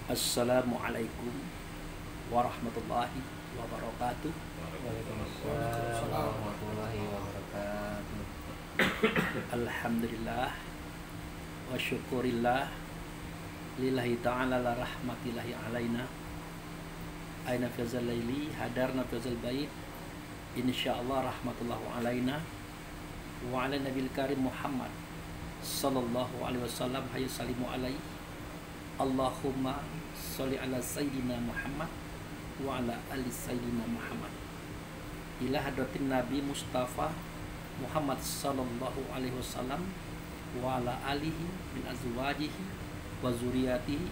Assalamualaikum warahmatullahi wabarakatuh. Waalaikumsalam warahmatullahi wabarakatuh. Alhamdulillah wa syukurillah lillahi ta'ala la rahmatillahi alaina aina fazal laili hadarna fazal bait insyaallah rahmatullahu alaina wa ala nabil karim Muhammad sallallahu alaihi wasallam hayya salimu alaihi Allahumma sholli ala sayyidina Muhammad wa ala ali sayyidina Muhammad ila hadratin Nabi Mustafa Muhammad sallallahu alaihi wasallam wa ala alihi min azwajihi wa zuriyatihi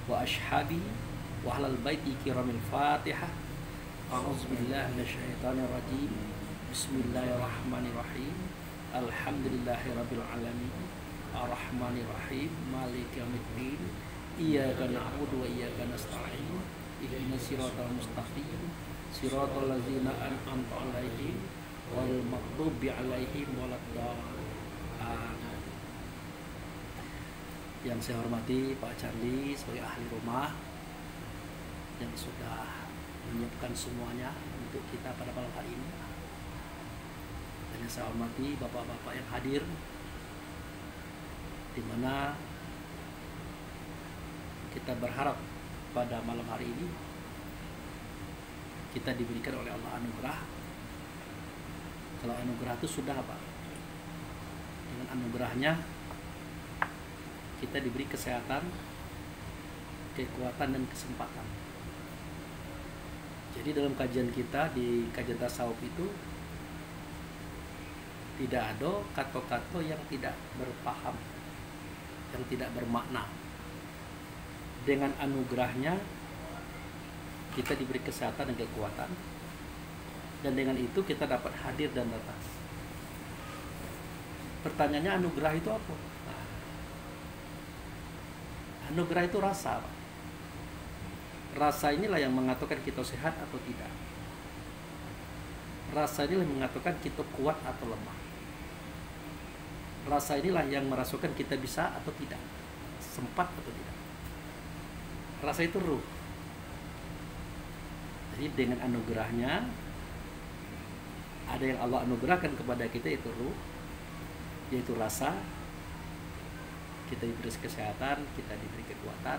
wa ashabihi wa ahlal baiti kiramil Fatihah. A'udzubillahi minasyaitonir rajim. Bismillahirrahmanirrahim. Alhamdulillahirabbil alamin. Arrahmanir rahim. Maliki yaumiddin. Iyyaka na'budu wa iyyaka nasta'in. Ihdinas siratal mustaqim. Siratal ladzina an'amta 'alaihim wal maghdubi 'alaihim waladdallin. Yang saya hormati Pak Charlie sebagai ahli rumah yang sudah menyiapkan semuanya untuk kita pada malam hari ini. Dan yang saya hormati bapak-bapak yang hadir, di mana kita berharap pada malam hari ini kita diberikan oleh Allah anugerah. Kalau anugerah itu sudah apa? Dengan anugerahnya kita diberi kesehatan, kekuatan dan kesempatan. Jadi dalam kajian kita di kajian tasawuf itu tidak ada kata-kata yang tidak berpaham, yang tidak bermakna. Dengan anugerahnya kita diberi kesehatan dan kekuatan, dan dengan itu kita dapat hadir dan datang. Pertanyaannya, anugerah itu apa? Nah, anugerah itu rasa, Pak. Rasa inilah yang mengatakan kita sehat atau tidak. Rasa inilah yang mengatakan kita kuat atau lemah. Rasa inilah yang merasakan kita bisa atau tidak, sempat atau tidak. Rasa itu ruh. Jadi dengan anugerahnya, ada yang Allah anugerahkan kepada kita, itu ruh, yaitu rasa. Kita diberi kesehatan, kita diberi kekuatan,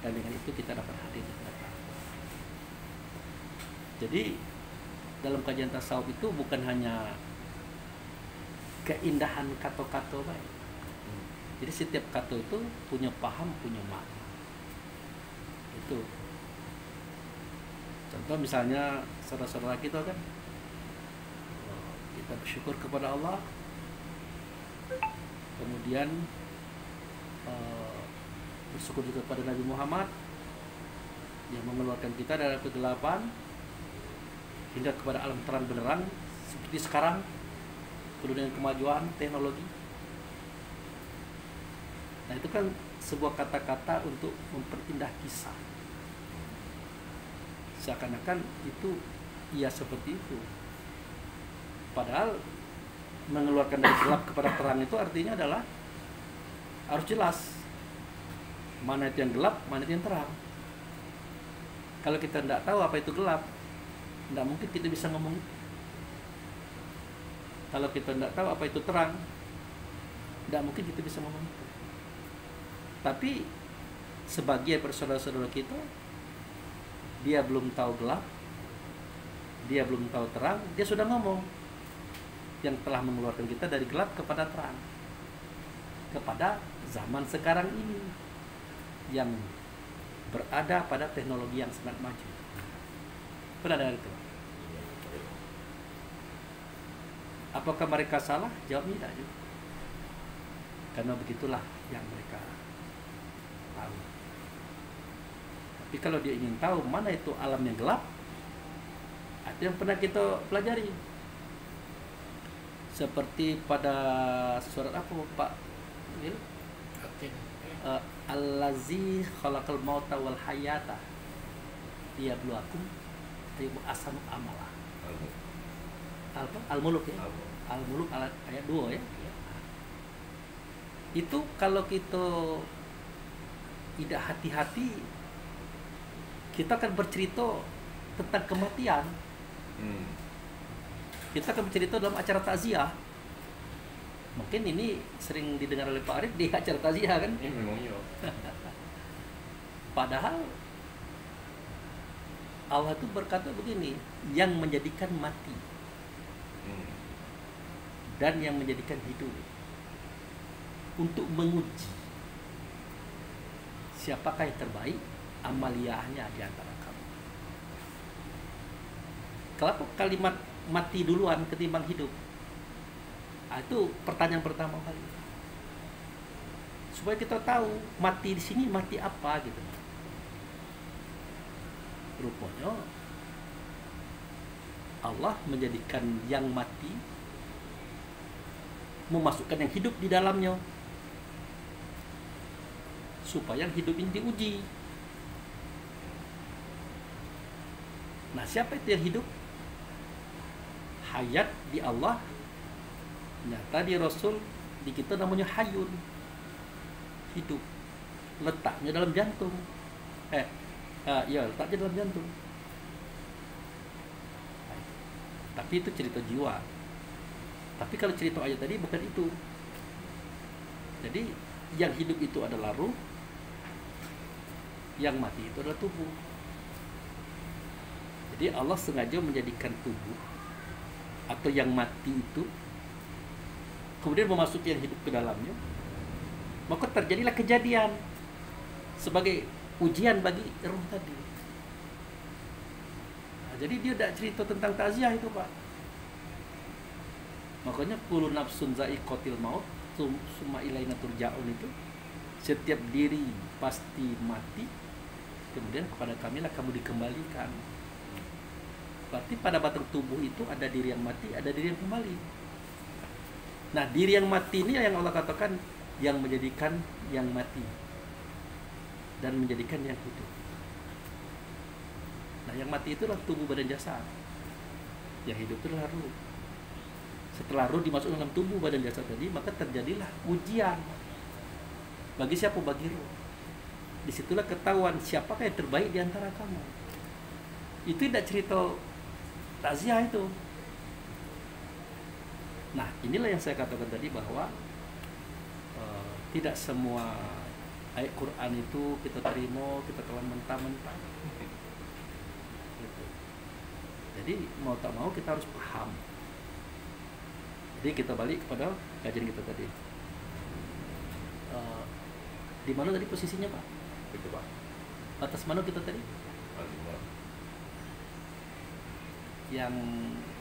dan dengan itu kita dapat hadir dan datang. Jadi dalam kajian tasawuf itu bukan hanya keindahan kata-kata baik. Jadi setiap kata itu punya paham, punya makna. Itu. Contoh misalnya saudara-saudara kita kan, kita bersyukur kepada Allah, kemudian bersyukur juga kepada Nabi Muhammad yang mengeluarkan kita dari kegelapan hingga kepada alam terang benerang seperti sekarang penuh dengan kemajuan teknologi. Nah, itu kan sebuah kata-kata untuk memperindah kisah. Seakan-akan itu ia seperti itu. Padahal mengeluarkan dari gelap kepada terang itu artinya adalah harus jelas mana itu yang gelap, mana itu yang terang. Kalau kita tidak tahu apa itu gelap, tidak mungkin kita bisa ngomong. Kalau kita tidak tahu apa itu terang, tidak mungkin kita bisa ngomong. Tapi sebagian saudara-saudara kita, dia belum tahu gelap, dia belum tahu terang, dia sudah ngomong, yang telah mengeluarkan kita dari gelap kepada terang, kepada zaman sekarang ini yang berada pada teknologi yang sangat maju. Pernah dengar itu? Apakah mereka salah? Jawabnya tidak juga. Karena begitulah yang mereka tahu. Tapi kalau dia ingin tahu mana itu alam yang gelap, ada yang pernah kita pelajari. Seperti pada surat apa, Pak? Allazi khalaqal mauta wal hayata liyabluwakum ayyukum ahsanu amala. Al-Muluk ya. Al-Muluk ayat 2 ya. Itu kalau kita tidak hati-hati kita akan bercerita tentang kematian. Kita akan bercerita dalam acara takziah. Mungkin ini sering didengar oleh Pak Arif di acara takziah kan? Ini memang iya. Padahal Allah itu berkata begini, yang menjadikan mati dan yang menjadikan hidup untuk menguji siapakah yang terbaik amaliyahnya di antara kamu. Kenapa kalimat mati duluan ketimbang hidup? Itu pertanyaan pertama kali. Supaya kita tahu mati di sini mati apa gitu. Rupanya Allah menjadikan yang mati memasukkan yang hidup di dalamnya supaya yang hidup ini diuji. Nah, siapa itu yang hidup? Hayat di Allah, nyata di Rasul, di kita namanya hayun, hidup, letaknya dalam jantung. Ya, letaknya dalam jantung. Tapi itu cerita jiwa. Tapi kalau cerita ayat tadi bukan itu. Jadi yang hidup itu adalah ruh, yang mati itu adalah tubuh. Jadi Allah sengaja menjadikan tubuh atau yang mati itu kemudian memasuki yang hidup ke dalamnya, maka terjadilah kejadian sebagai ujian bagi roh tadi. Nah, jadi dia tidak cerita tentang takziah itu, Pak. Makanya kullu nafsun za'iqatil maut summa ilaina turja'un itu, setiap diri pasti mati, kemudian kepada kamilah kamu dikembalikan. Berarti pada batang tubuh itu ada diri yang mati, ada diri yang kembali. Nah, diri yang mati ini yang Allah katakan yang menjadikan yang mati dan menjadikan yang hidup. Nah, yang mati itu adalah tubuh badan jasad. Yang hidup itu adalah ruh. Setelah ruh dimasukkan dalam tubuh badan jasad tadi, maka terjadilah ujian. Bagi siapa? Bagi ruh. Disitulah ketahuan siapakah yang terbaik di antara kamu. Itu tidak cerita takziah itu. Nah, inilah yang saya katakan tadi bahwa tidak semua ayat Quran itu kita terima, kita telan mentah-mentah. Gitu. Jadi mau tak mau kita harus paham. Jadi kita balik kepada kajian kita tadi. Di mana tadi posisinya, Pak? Itu, Pak. Atas mana kita tadi? Yang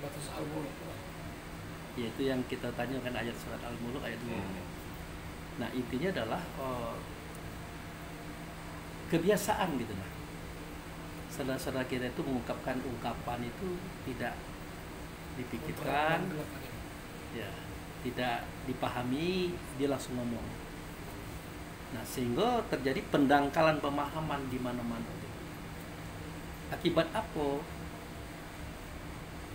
batas al-muluk, yaitu yang kita tanya kan ayat surat Al-Muluk ayat 2. Nah, intinya adalah kebiasaan gitu nah. Saudara-saudara kita itu mengungkapkan ungkapan itu tidak dipikirkan, ya, tidak dipahami, dia langsung ngomong. Nah, sehingga terjadi pendangkalan pemahaman di mana-mana. Akibat apa?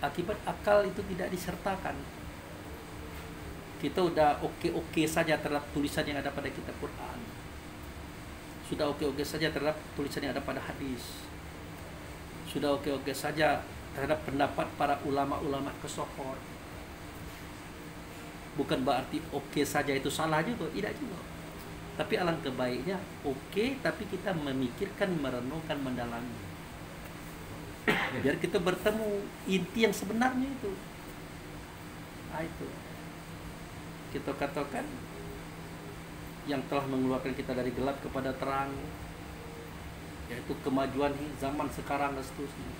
Akibat akal itu tidak disertakan. Kita udah oke-oke saja terhadap tulisan yang ada pada kitab Quran. Sudah oke-oke saja terhadap tulisan yang ada pada hadis. Sudah oke-oke saja terhadap pendapat para ulama-ulama kesohor. Bukan berarti oke saja itu salah juga, tidak juga. Tapi alangkah baiknya oke, tapi kita memikirkan, merenungkan, mendalami. Biar kita bertemu inti yang sebenarnya itu. Nah, itu kita katakan yang telah mengeluarkan kita dari gelap kepada terang, yaitu kemajuan zaman sekarang dan seterusnya.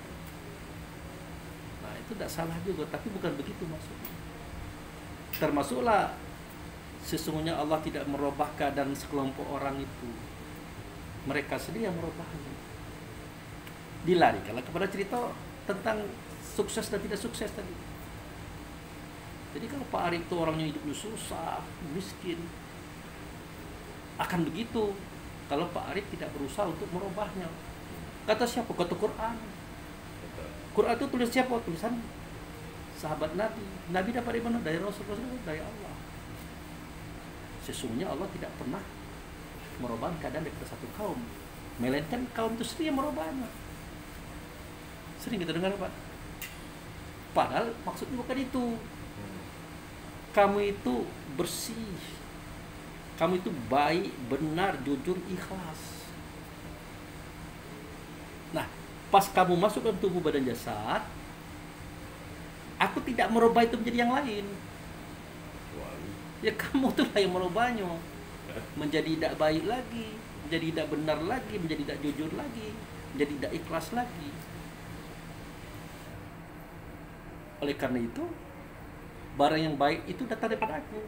Nah, itu tidak salah juga, tapi bukan begitu maksudnya. Termasuklah sesungguhnya Allah tidak merubah keadaan sekelompok orang itu, mereka sendiri yang merubahnya. Dilarikanlah kepada cerita tentang sukses dan tidak sukses tadi. Jadi kalau Pak Arif itu orangnya hidupnya susah, miskin, akan begitu kalau Pak Arif tidak berusaha untuk merubahnya. Kata siapa? Kata Quran. Quran itu tulis siapa? Tulisan sahabat Nabi. Nabi dapat dari mana? Dari Rasul-Rasul, dari Allah. Sesungguhnya Allah tidak pernah merubah keadaan daripada satu kaum, melainkan kaum itu sendiri yang merubahnya. Sering kita dengar, Pak. Padahal maksudnya bukan itu. Kamu itu bersih, kamu itu baik, benar, jujur, ikhlas. Nah, pas kamu masuk dalam tubuh badan jasad, aku tidak merubah itu menjadi yang lain. Ya kamu tuh lah yang merubahnya menjadi tidak baik lagi, menjadi tidak benar lagi, menjadi tidak jujur lagi, menjadi tidak ikhlas lagi. Oleh karena itu, barang yang baik itu datang daripada aku.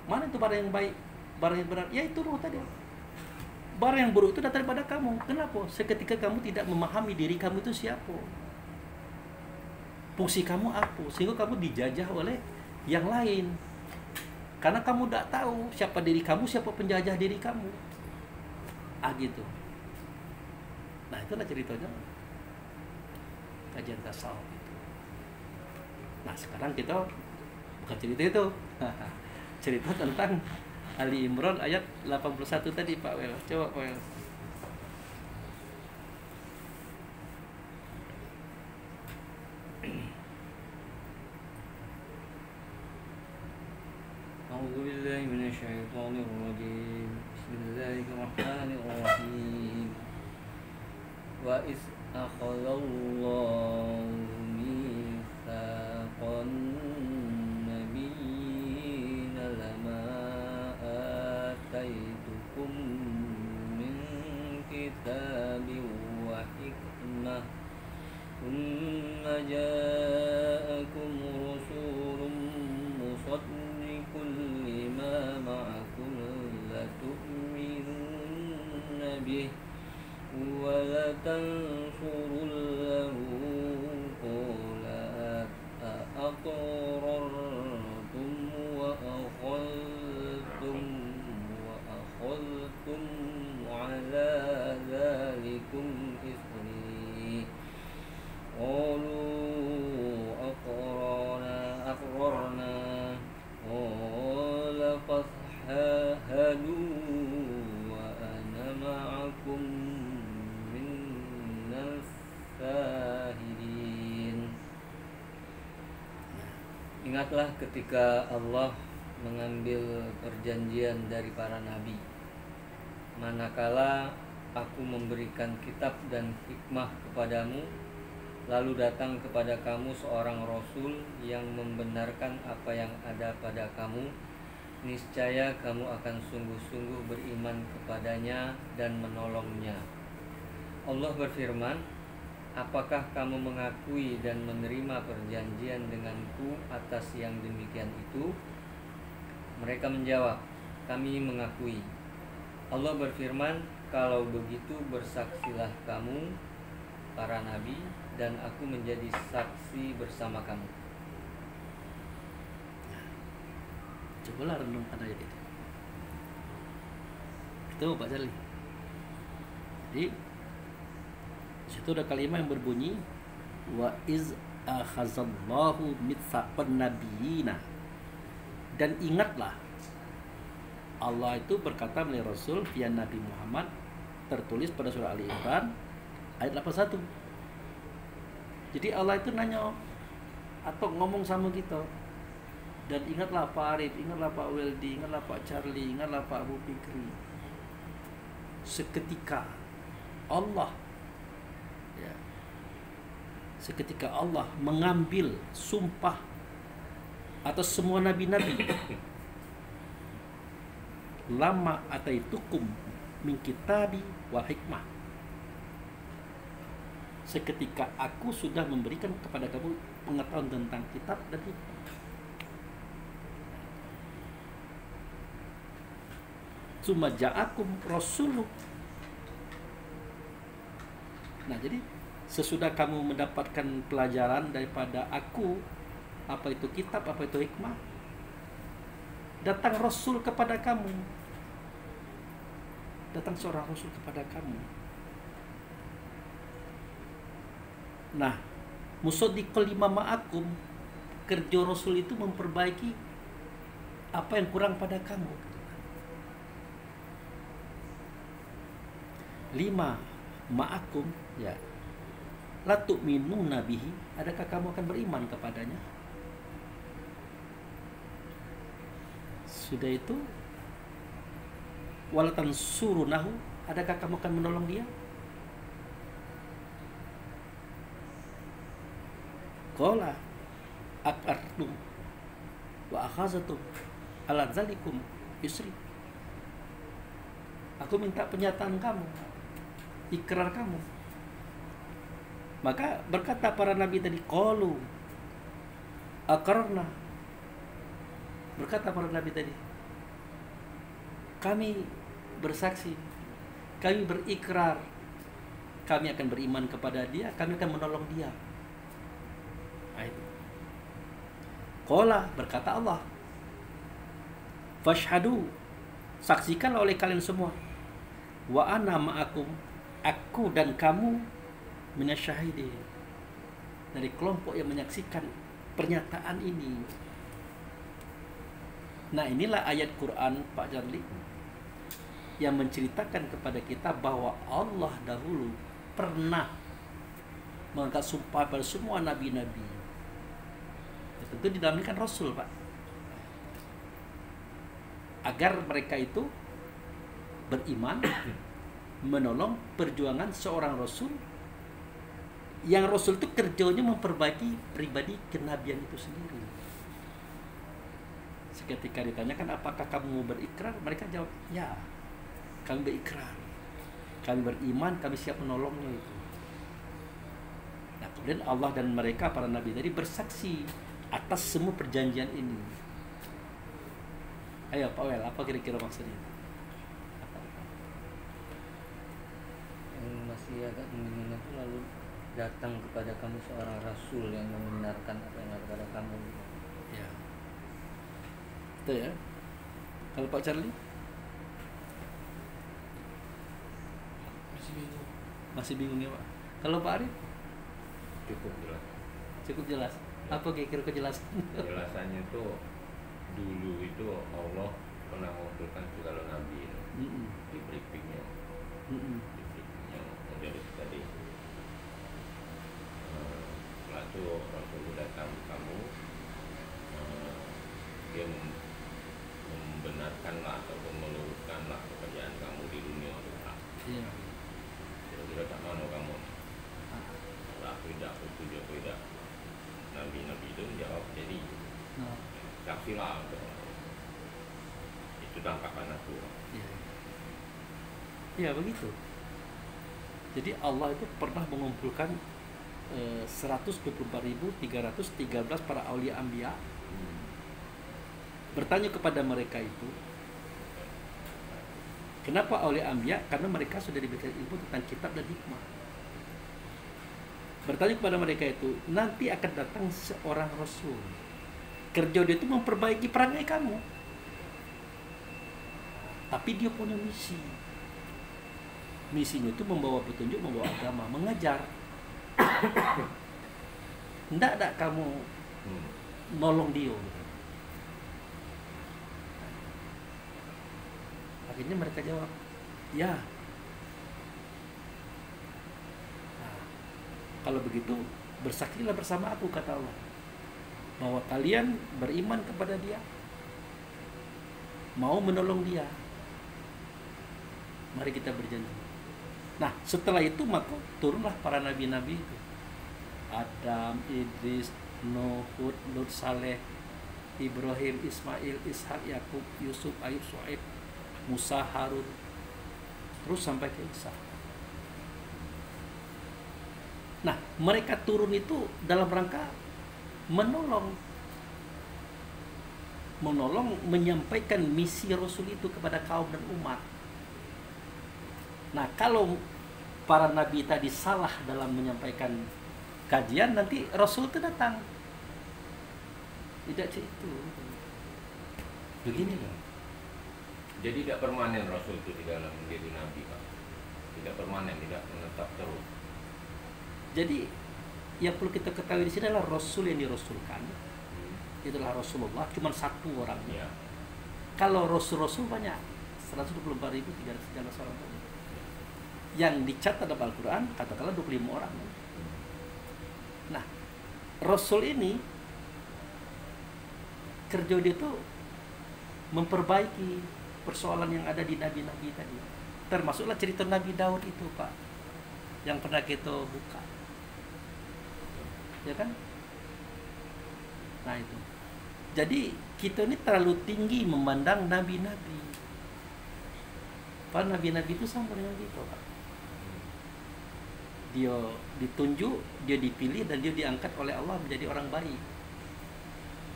Mana itu barang yang baik, barang yang benar? Ya itu roh tadi. Barang yang buruk itu datang daripada kamu. Kenapa? Seketika kamu tidak memahami diri kamu itu siapa, fungsi kamu apa, sehingga kamu dijajah oleh yang lain. Karena kamu tidak tahu siapa diri kamu, siapa penjajah diri kamu. Gitu. Nah, itulah ceritanya kajian tasawuf itu. Nah, sekarang kita bukan cerita itu. Cerita tentang Ali Imran ayat 81 tadi, Pak Wel. Coba Pak Wel. أعوذ بالله من الشيطان الرجيم بسم الله الرحمن الرحيم وإذ أخذ الله ميثاق النبيين لما آتيتكم من كتاب وحكمة ثم جاءكم رسول مصدق لما معكم لتؤمنن به ولتنصرنه قال أأقررتم وأخذتم على ذلكم إصري قالوا أقررنا قال فاشهدوا وأنا معكم من الشاهدين. Ingatlah ketika Allah mengambil perjanjian dari para nabi, manakala aku memberikan kitab dan hikmah kepadamu, lalu datang kepada kamu seorang rasul yang membenarkan apa yang ada pada kamu, niscaya kamu akan sungguh-sungguh beriman kepadanya dan menolongnya. Allah berfirman, apakah kamu mengakui dan menerima perjanjian denganku atas yang demikian itu? Mereka menjawab, kami mengakui. Allah berfirman, kalau begitu bersaksilah kamu, para nabi, dan aku menjadi saksi bersama kamu. Cobalah renungkan ayat itu. Itu Pak Charlie. Jadi situ ada kalimat yang berbunyi wa iz akhazallahu mitsaqan nabiyina. Dan ingatlah, Allah itu berkata melalui Rasul via Nabi Muhammad, tertulis pada surah Ali Imran ayat 81. Jadi Allah itu nanya atau ngomong sama kita. Dan ingatlah Pak Arif, ingatlah Pak Weldi, ingatlah Pak Charlie, ingatlah Pak Abu Fikri. Seketika Allah mengambil sumpah atas semua nabi-nabi. Lama ataitukum min kitabi wal hikmah. Seketika aku sudah memberikan kepada kamu pengetahuan tentang kitab dan hikmah. Summa ja'akum rasuluh. Nah, jadi sesudah kamu mendapatkan pelajaran daripada aku, apa itu kitab, apa itu hikmah, datang rasul kepada kamu. Datang seorang rasul kepada kamu. Nah, musaddiqul lima ma'akum, kerja rasul itu memperbaiki apa yang kurang pada kamu. 5. ma'akum, ya, la tu'minuna bihi, adakah kamu akan beriman kepadanya? Sudah itu, wala tansurunahu, adakah kamu akan menolong dia? Qala aqartum wa akhazatum ala zalikum isri. Aku minta pernyataan kamu, ikrar kamu. Maka berkata para nabi tadi, qalu aqarna. Berkata para nabi tadi, kami bersaksi, kami berikrar, kami akan beriman kepada dia, kami akan menolong dia. Nah, itu. Qala, berkata Allah, fashhadu, saksikan oleh kalian semua, wa ana ma'akum, aku dan kamu minasyahidin, dari kelompok yang menyaksikan pernyataan ini. Nah, inilah ayat Quran, Pak Jarli, yang menceritakan kepada kita bahwa Allah dahulu pernah mengangkat sumpah pada semua nabi-nabi. Ya, tentu dinamakan Rasul, Pak, agar mereka itu beriman, menolong perjuangan seorang Rasul, yang Rasul itu kerjanya memperbaiki pribadi kenabian itu sendiri. Seketika ditanyakan, apakah kamu mau berikrar? Mereka jawab, ya, kami berikrar, kami beriman, kami siap menolongnya itu. Nah, kemudian Allah dan mereka, para nabi tadi, bersaksi atas semua perjanjian ini. Ayo Pak Wel, apa kira-kira maksudnya? Yang masih agak membingungkan itu, lalu datang kepada kamu seorang rasul yang membenarkan apa yang ada pada kamu. Ya, itu ya. Kalau Pak Charlie? Masih bingung ya Pak. Kalau Pak Arif? Cukup jelas. Cukup jelas. Apa kira-kira kejelasan? Jelasannya itu dulu itu Allah pernah mengumpulkan segala nabi di briefingnya. Di briefingnya menjadi tadi. Setelah itu Rasulullah datang ke kamu, dia membenarkanlah ataupun meluruskanlah pekerjaan kamu di dunia akhirat. Iya. Kira-kira tak mana kamu? Tidak, setuju atau tidak? Nabi-nabi itu menjawab, jadi saksilah, itu tangkapan aku. Iya. Ya begitu. Jadi Allah itu pernah mengumpulkan 124.313 para aulia anbiya, bertanya kepada mereka itu, kenapa aulia anbiya? Karena mereka sudah diberikan ilmu tentang kitab dan hikmah. Bertanya kepada mereka itu, nanti akan datang seorang rasul, kerja dia itu memperbaiki perangai kamu, tapi dia punya misi. Misinya itu membawa petunjuk, membawa agama, mengajar. Tidak kamu nolong dia. Akhirnya mereka jawab, ya. Nah, kalau begitu bersaksilah bersama aku, kata Allah, bahwa kalian beriman kepada dia, mau menolong dia. Mari kita berjanji. Nah, setelah itu maka turunlah para nabi-nabi itu. Adam, Idris, Nuh, Hud, Lut, Saleh, Ibrahim, Ismail, Ishak, Yakub, Yusuf, Ayub, Shu'aib, Musa, Harun, terus sampai ke Isa. Nah, mereka turun itu dalam rangka menolong, menyampaikan misi Rasul itu kepada kaum dan umat. Nah, kalau para nabi tadi salah dalam menyampaikan kajian, nanti Rasul itu datang. Tidak itu. Begini loh. Jadi tidak permanen Rasul itu di dalam menjadi nabi, Pak. Tidak permanen, tidak menetap terus. Jadi yang perlu kita ketahui di sini adalah Rasul yang dirasulkan. Itulah Rasulullah, cuma satu orang. Ya. Kalau Rasul-Rasul banyak, 124.313 orang. Yang dicatat dalam Al-Quran katakanlah 25 orang. Nah, Rasul ini kerja dia tuh memperbaiki persoalan yang ada di nabi-nabi tadi. Termasuklah cerita Nabi Daud itu, Pak, yang pernah kita buka, ya kan? Nah itu. Jadi kita ini terlalu tinggi memandang nabi-nabi. Pak, nabi-nabi itu sama dengan kita, Pak. Dia ditunjuk, dia dipilih, dan dia diangkat oleh Allah menjadi orang baik.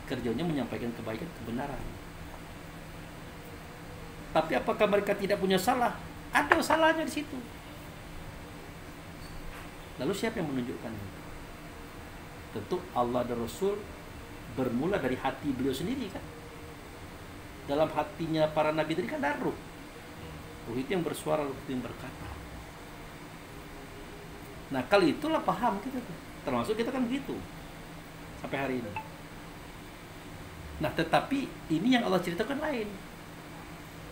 Kerjanya menyampaikan kebaikan, kebenaran. Tapi apakah mereka tidak punya salah? Ada salahnya di situ. Lalu siapa yang menunjukkan itu? Tentu Allah dan Rasul bermula dari hati beliau sendiri kan. Dalam hatinya para nabi tadi kan ada ruh. Ruh itu yang bersuara, ruh itu yang berkata. Nah, kali itulah paham kita tuh. Termasuk kita kan begitu sampai hari ini. Nah, tetapi ini yang Allah ceritakan lain.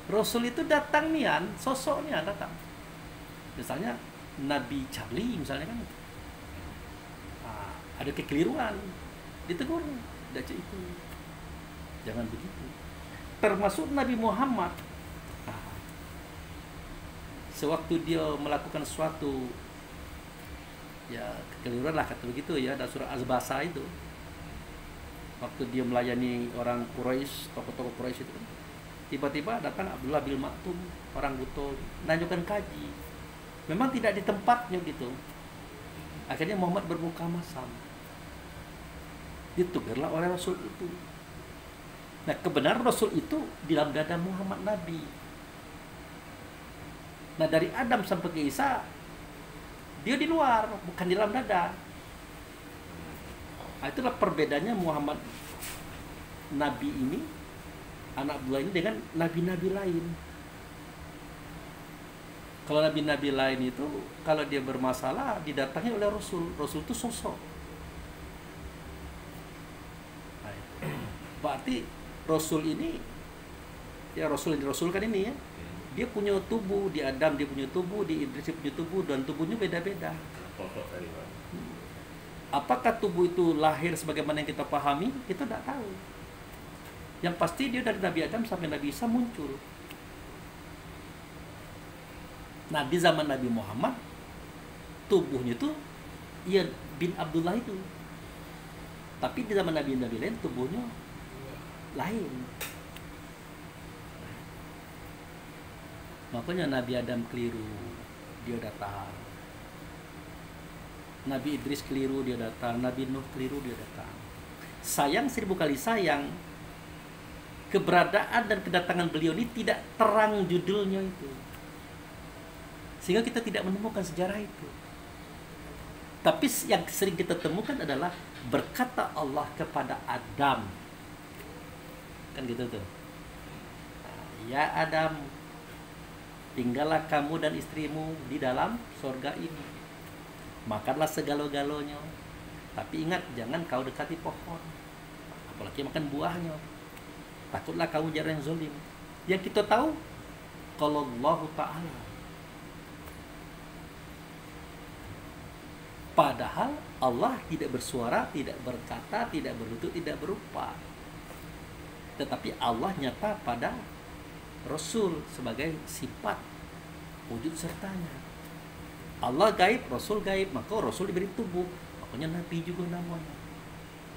Rasul itu datang nian, sosoknya datang. Misalnya Nabi Charlie misalnya kan, ada kekeliruan, ditegur, baca itu, jangan begitu. Termasuk Nabi Muhammad, sewaktu dia melakukan suatu ya kekeliruan lah kata begitu ya, ada surah Az-Basa itu, waktu dia melayani orang Quraisy, tokoh-tokoh Quraisy itu, tiba-tiba datang Abdullah bin Maktum, orang buta, nanyakan kaji. Memang tidak di tempatnya gitu. Akhirnya Muhammad bermuka masam. Ditegurlah oleh Rasul itu. Nah, kebenaran Rasul itu di dalam dada Muhammad Nabi. Nah, dari Adam sampai ke Isa, dia di luar, bukan di dalam dada. Nah, itulah perbedaannya Muhammad Nabi ini, anak Abdullah ini, dengan nabi-nabi lain. Kalau nabi-nabi lain itu, kalau dia bermasalah, didatangi oleh Rasul. Rasul itu sosok. Nah, berarti Rasul ini, ya Rasul yang dirasulkan ini ya, dia punya tubuh, di Adam dia punya tubuh, di Idris dia punya tubuh, dan tubuhnya beda-beda. Apakah tubuh itu lahir sebagaimana yang kita pahami? Kita tidak tahu. Yang pasti dia dari Nabi Adam sampai Nabi Isa muncul. Nah, di zaman Nabi Muhammad, tubuhnya itu ya bin Abdullah itu. Tapi di zaman Nabi-Nabi lain tubuhnya lain. Makanya Nabi Adam keliru, dia datang. Nabi Idris keliru, dia datang. Nabi Nuh keliru, dia datang. Sayang 1000 kali sayang, keberadaan dan kedatangan beliau ini tidak terang judulnya itu, sehingga kita tidak menemukan sejarah itu. Tapi yang sering kita temukan adalah berkata Allah kepada Adam, kan gitu tuh, ya Adam, tinggallah kamu dan istrimu di dalam sorga ini, makanlah segala-galanya, tapi ingat jangan kau dekati pohon, apalagi makan buahnya. Takutlah kamu jadi yang zalim. Yang kita tahu, kalau Allah Ta'ala. Padahal Allah tidak bersuara, tidak berkata, tidak berlutut, tidak berupa. Tetapi Allah nyata pada Rasul sebagai sifat wujud sertanya. Allah gaib, Rasul gaib, maka Rasul diberi tubuh, makanya Nabi juga namanya.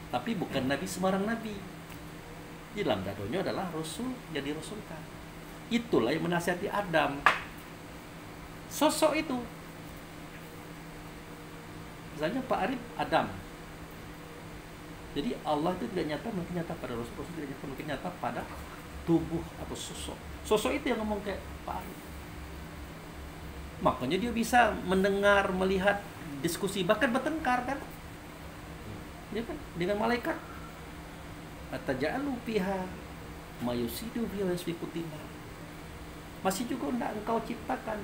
Tapi bukan Nabi sembarang Nabi. Di dalam dadanya adalah Rasul yang dirasulkan. Itulah yang menasihati Adam. Sosok itu. Misalnya Pak Arif Adam. Jadi Allah itu tidak nyata, mungkin nyata pada Rasul. Rasul tidak nyata, mungkin nyata pada tubuh atau sosok. Sosok itu yang ngomong kayak Pak Arif. Makanya dia bisa mendengar, melihat, diskusi, bahkan bertengkar kan. Ya kan? Dengan malaikat. Ataja'alu fiha mayusidu fiha yasfiku dima. Masih juga tidak engkau ciptakan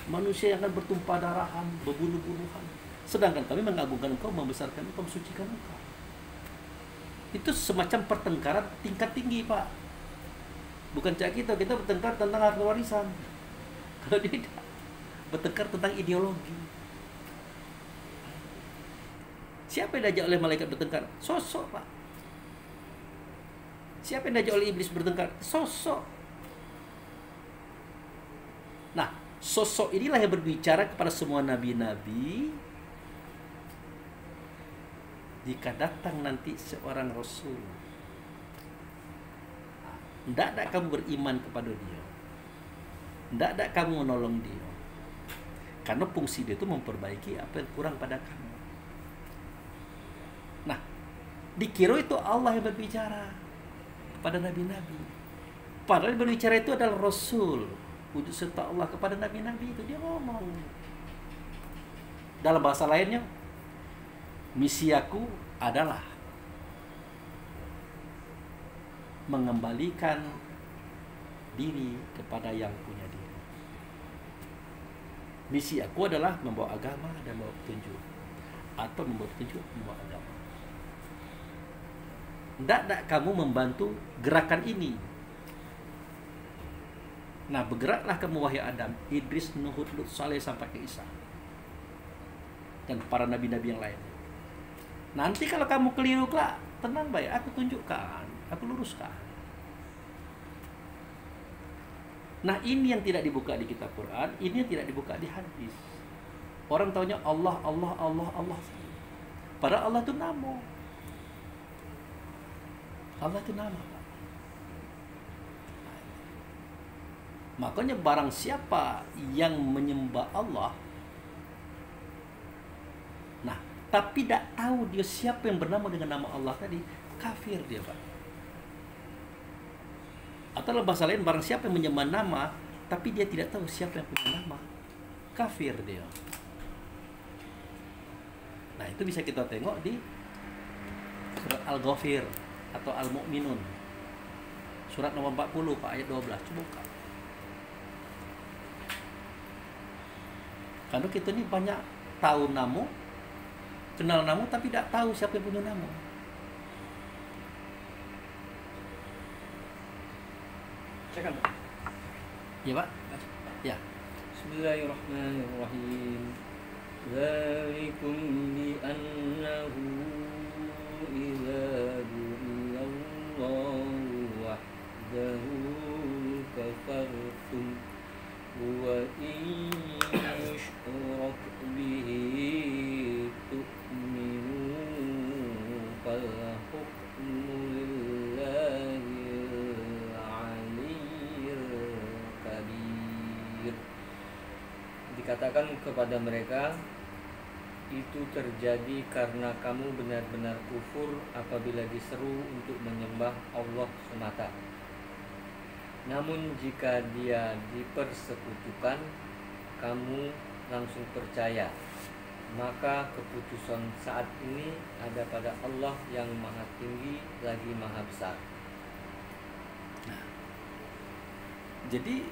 manusia yang akan bertumpah darahan, berbunuh-bunuhan, sedangkan kami mengagungkan engkau, membesarkan engkau, mensucikan engkau. Itu semacam pertengkaran tingkat tinggi, Pak. Bukan kayak kita bertengkar tentang harta warisan. Kalau dia tidak bertengkar tentang ideologi. Siapa yang diajak oleh malaikat bertengkar? Sosok, Pak. Siapa yang diajak oleh iblis bertengkar? Sosok. Nah, sosok inilah yang berbicara kepada semua nabi-nabi. Jika datang nanti seorang rasul, tidak ada kamu beriman kepada dia, tidak ada kamu menolong dia, karena fungsi dia itu memperbaiki apa yang kurang pada kamu. Nah, dikira itu Allah yang berbicara kepada nabi-nabi, padahal yang berbicara itu adalah Rasul, wujud serta Allah kepada nabi-nabi. Itu dia ngomong. Dalam bahasa lainnya, misi aku adalah mengembalikan diri kepada yang punya diri. Misi aku adalah membawa agama dan membawa petunjuk, atau membawa petunjuk, membawa agama. Tidak kamu membantu gerakan ini. Nah, bergeraklah kamu wahai Adam, Idris, Nuh, Lut, Saleh sampai ke Isa, dan para nabi-nabi yang lain. Nanti kalau kamu keliru, tenang baik, aku tunjukkan, aku luruskan. Nah, ini yang tidak dibuka di kitab Quran, ini yang tidak dibuka di hadis. Orang taunya Allah, Allah, Allah, Allah. Padahal Allah itu nama. Allah itu nama, Pak. Makanya barang siapa yang menyembah Allah, nah, tapi tidak tahu dia siapa yang bernama dengan nama Allah tadi, kafir dia, Pak. Atau dalam bahasa lain, barang siapa yang menyembah nama, tapi dia tidak tahu siapa yang punya nama, kafir dia. Nah, itu bisa kita tengok di surat Al-Ghafir atau Al-Mu'minun, surat nomor 40, Pak, ayat 12. Coba buka. Karena kita ini banyak tahu nama, kenal nama, tapi tidak tahu siapa yang punya nama. Silakan, Pak. Ya, Pak. Ya. Bismillahirrahmanirrahim. Dzalikum bi annahu idza du'iyallahu wahdahu kafartum wa in yushrak bihi tu'minu fal hukmu lillahil aliyyil kabir. Dikatakan kepada mereka, itu terjadi karena kamu benar-benar kufur apabila diseru untuk menyembah Allah semata. Namun jika dia dipersekutukan, kamu langsung percaya. Maka keputusan saat ini ada pada Allah yang maha tinggi lagi maha besar. Nah, jadi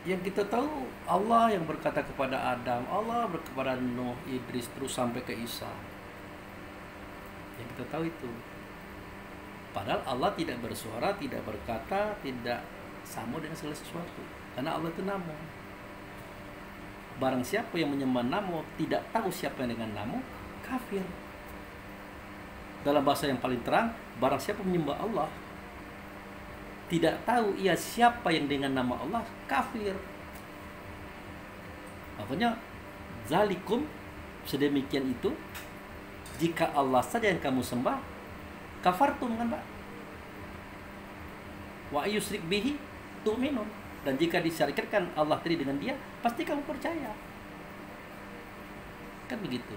yang kita tahu, Allah yang berkata kepada Adam, Allah kepada Nuh, Idris, terus sampai ke Isa. Yang kita tahu itu. Padahal Allah tidak bersuara, tidak berkata, tidak sama dengan segala sesuatu. Karena Allah itu nama. Barang siapa yang menyembah nama, tidak tahu siapa yang dengan nama, kafir. Dalam bahasa yang paling terang, barang siapa menyembah Allah, tidak tahu ia siapa yang dengan nama Allah, kafir. Makanya zalikum, sedemikian itu, jika Allah saja yang kamu sembah, kafartum, kan, Pak? Wa yusrik bihi tu'minun. Dan jika disyarikatkan Allah tadi dengan dia, pasti kamu percaya. Kan begitu.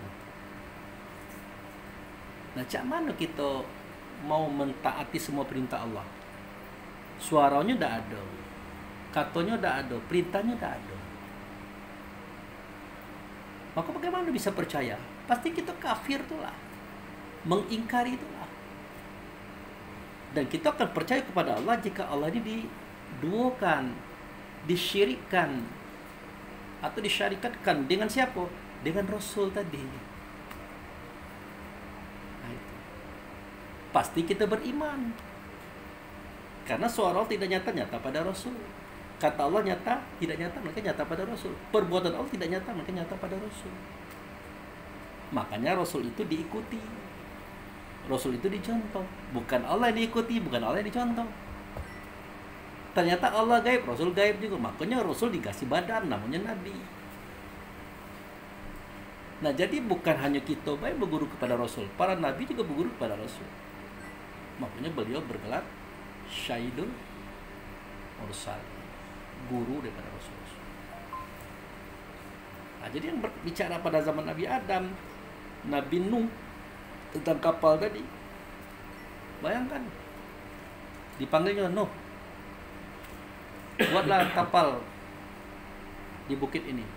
Nah, cak mana kita mau mentaati semua perintah Allah? Suaranya tidak ada, katanya tidak ada, perintahnya tidak ada. Maka bagaimana bisa percaya? Pasti kita kafir itulah, mengingkari itulah. Dan kita akan percaya kepada Allah jika Allah ini diduakan, disyirikkan, atau disyarikatkan dengan siapa? Dengan Rasul tadi. Nah, itu. Pasti kita beriman. Karena suara Allah tidak nyata-nyata pada Rasul. Kata Allah nyata, tidak nyata, maka nyata pada Rasul. Perbuatan Allah tidak nyata, maka nyata pada Rasul. Makanya Rasul itu diikuti, Rasul itu dicontoh. Bukan Allah yang diikuti, bukan Allah yang dicontoh. Ternyata Allah gaib, Rasul gaib juga. Makanya Rasul dikasih badan, namanya Nabi. Nah, jadi bukan hanya kita baik berguru kepada Rasul, para Nabi juga berguru kepada Rasul. Makanya beliau bergelar Syahidul Mursal, guru daripada Rasul. Nah, jadi yang berbicara pada zaman Nabi Adam, Nabi Nuh tentang kapal tadi, bayangkan dipanggilnya Nuh, buatlah kapal di bukit ini.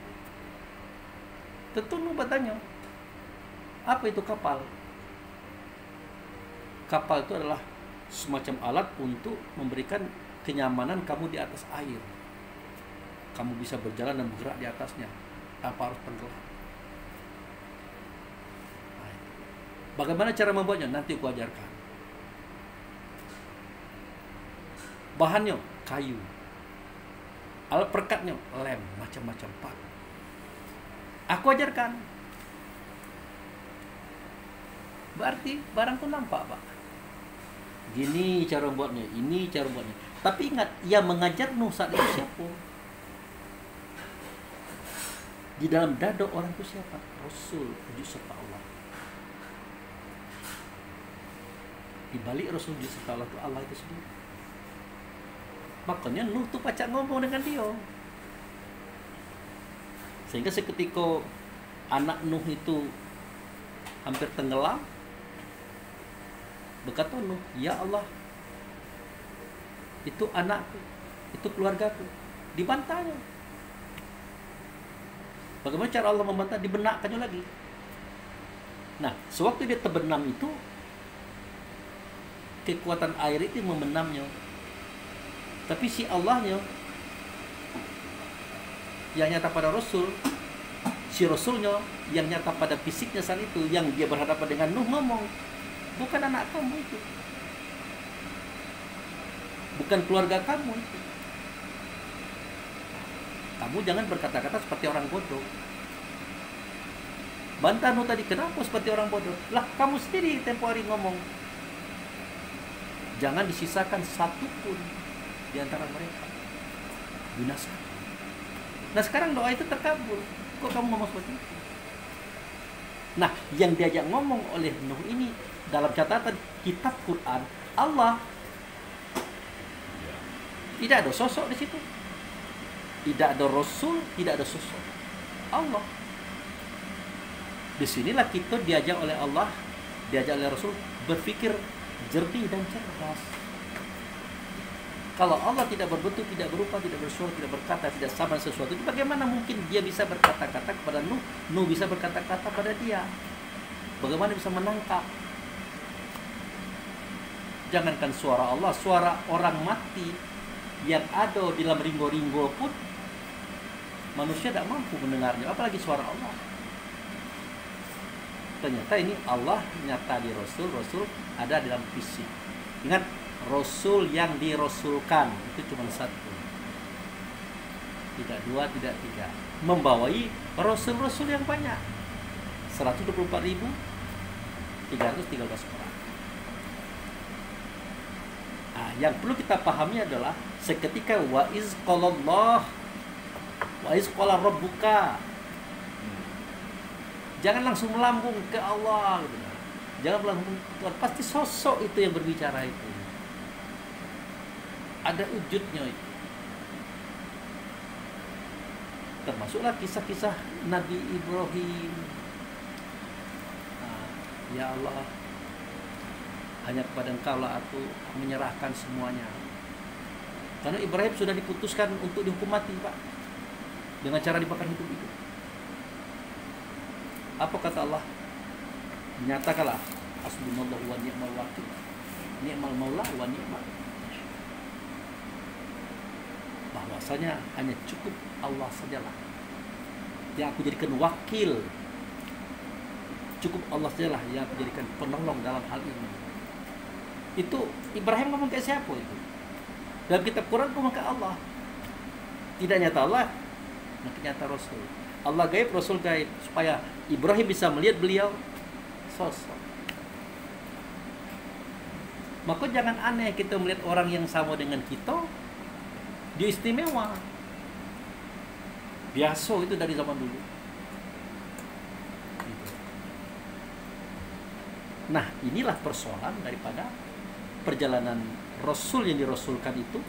Tentu Nuh bertanya, apa itu kapal? Kapal itu adalah semacam alat untuk memberikan kenyamanan kamu di atas air. Kamu bisa berjalan dan bergerak di atasnya tanpa harus tenggelam. Bagaimana cara membuatnya? Nanti aku ajarkan. Bahannya kayu, alat perekatnya lem, macam-macam pak. Aku ajarkan. Berarti barang itu nampak pak. Gini cara buatnya, ini cara buatnya. Tapi ingat, yang mengajar Nuh saat itu siapa? Di dalam dada orang itu siapa? Rasul, wujud serta Allah. Di balik Rasul wujud serta Allah itu Allah itu sendiri. Makanya Nuh tuh pacak ngomong dengan dia. Sehingga seketika anak Nuh itu hampir tenggelam, berkata Nuh, ya Allah, itu anakku, itu keluargaku. Dibantahnya. Bagaimana cara Allah membantah? Dibenakkannya lagi. Nah, sewaktu dia terbenam itu, kekuatan air itu membenamnya. Tapi si Allahnya yang nyata pada Rasul, si Rasulnya yang nyata pada fisiknya saat itu, yang dia berhadapan dengan Nuh ngomong, bukan anak kamu itu, bukan keluarga kamu itu. Kamu jangan berkata-kata seperti orang bodoh. Bantah Nuh tadi, kenapa seperti orang bodoh? Lah, kamu sendiri tempo hari ngomong, jangan disisakan satu pun di antara mereka, binasa. Nah, sekarang doa itu terkabul. Kok kamu ngomong seperti itu? Nah, yang diajak ngomong oleh Nuh ini dalam catatan kitab Quran, Allah. Tidak ada sosok di situ. Tidak ada Rasul, tidak ada sosok. Allah. Disinilah kita diajak oleh Allah, diajak oleh Rasul berpikir jernih dan cerdas. Kalau Allah tidak berbentuk, tidak berupa, tidak bersuara, tidak berkata, tidak sama sesuatu, bagaimana mungkin dia bisa berkata-kata kepada Nuh, Nuh bisa berkata-kata pada dia? Bagaimana bisa menangkap? Jangankan suara Allah, suara orang mati yang ada di dalam ringgo-ringgo pun manusia tidak mampu mendengarnya, apalagi suara Allah. Ternyata ini Allah nyata di Rasul, Rasul ada dalam fisik. Ingat, Rasul yang dirasulkan itu cuma satu, tidak dua, tidak tiga, membawai Rasul-Rasul yang banyak, 124.313 orang. Nah, yang perlu kita pahami adalah seketika wa iz qalallah wa iz qala rabbuka, jangan langsung melambung ke Allah gitu. Jangan melambung ke Tuhan, pasti sosok itu yang berbicara itu, ada wujudnya itu. Termasuklah kisah-kisah Nabi Ibrahim. Nah, ya Allah, hanya kepada Engkau lah aku menyerahkan semuanya. Karena Ibrahim sudah diputuskan untuk dihukum mati, Pak, dengan cara dibakar hidup-hidup. Apa kata Allah? Nyatakanlah, hasbunallahu wa ni'mal wakil, ni'mal maula wa ni'mal, bahwasanya hanya cukup Allah sajalah yang aku jadikan wakil, cukup Allah sajalah yang aku jadikan penolong dalam hal ini. Itu Ibrahim ngomong ke siapa itu? Dalam kitab Quran ngomong ke Allah. Tidak nyata Allah, maka nyata Rasul. Allah gaib, Rasul gaib, supaya Ibrahim bisa melihat beliau sosok. Maka jangan aneh kita melihat orang yang sama dengan kita, dia istimewa. Biasa itu dari zaman dulu. Nah, inilah persoalan daripada perjalanan Rasul yang dirasulkan itu,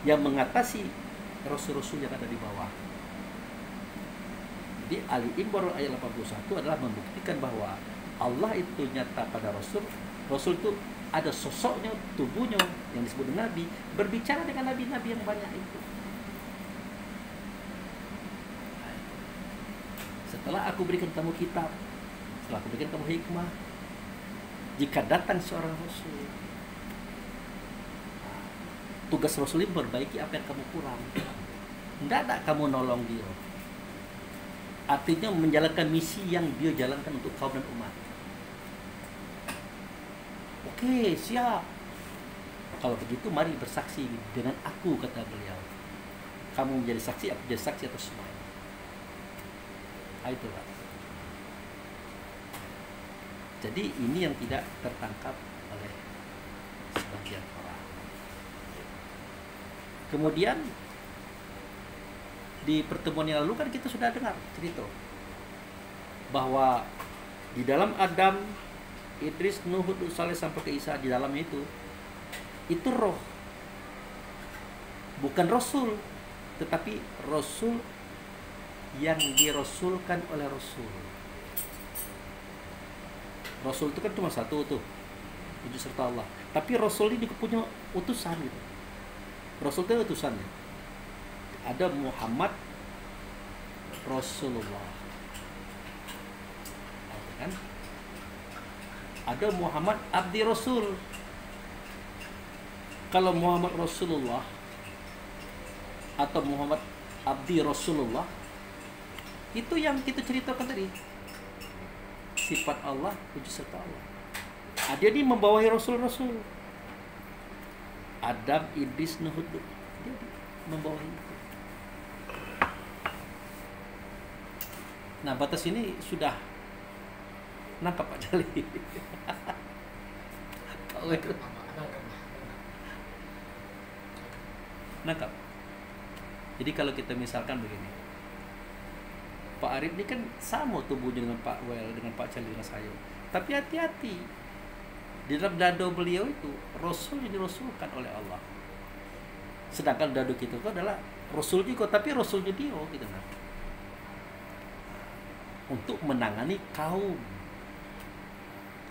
yang mengatasi Rasul-Rasul yang ada di bawah. Jadi Ali Imran ayat 81 adalah membuktikan bahwa Allah itu nyata pada Rasul. Rasul itu ada sosoknya, tubuhnya yang disebut Nabi, berbicara dengan Nabi-Nabi yang banyak itu. Setelah aku berikan kamu kitab, setelah aku berikan kamu hikmah, jika datang seorang Rasul, tugas Rasul itu memperbaiki apa yang kamu kurang. Tidak ada kamu nolong dia. Artinya menjalankan misi yang dia jalankan untuk kaum dan umat. Oke, siap. Kalau begitu mari bersaksi dengan aku, kata beliau. Kamu menjadi saksi, aku menjadi saksi atas semua. Itu Pak. Jadi ini yang tidak tertangkap oleh sebagian orang. Kemudian di pertemuan yang lalu kan kita sudah dengar cerita bahwa di dalam Adam, Idris, Nuh, Hud, Saleh sampai ke Isa, di dalam itu roh, bukan Rasul, tetapi Rasul yang dirasulkan oleh Rasul. Rasul itu kan cuma satu tuh, wujud serta Allah. Tapi Rasul ini juga punya utusan gitu. Rasul itu utusannya. Ada Muhammad Rasulullah, kan? Ada Muhammad Abdi Rasul. Kalau Muhammad Rasulullah atau Muhammad Abdi Rasulullah, itu yang kita ceritakan tadi, sifat Allah, wujud serta Allah. Dia ini membawahi Rasul-Rasul, Adam, Idris, Nuh, Hud, dia membawahi itu. Nah, batas ini sudah nangkap Pak Jali. Nangkap. Jadi kalau kita misalkan begini, Pak Arif ini kan sama tubuhnya dengan Pak Wel, dengan Pak Jali, dengan saya. Tapi hati-hati, di dalam dado beliau itu Rasul yang dirasulkan oleh Allah. Sedangkan dado kita itu adalah Rasul juga, tapi Rasulnya dia gitu kan. Untuk menangani kaum.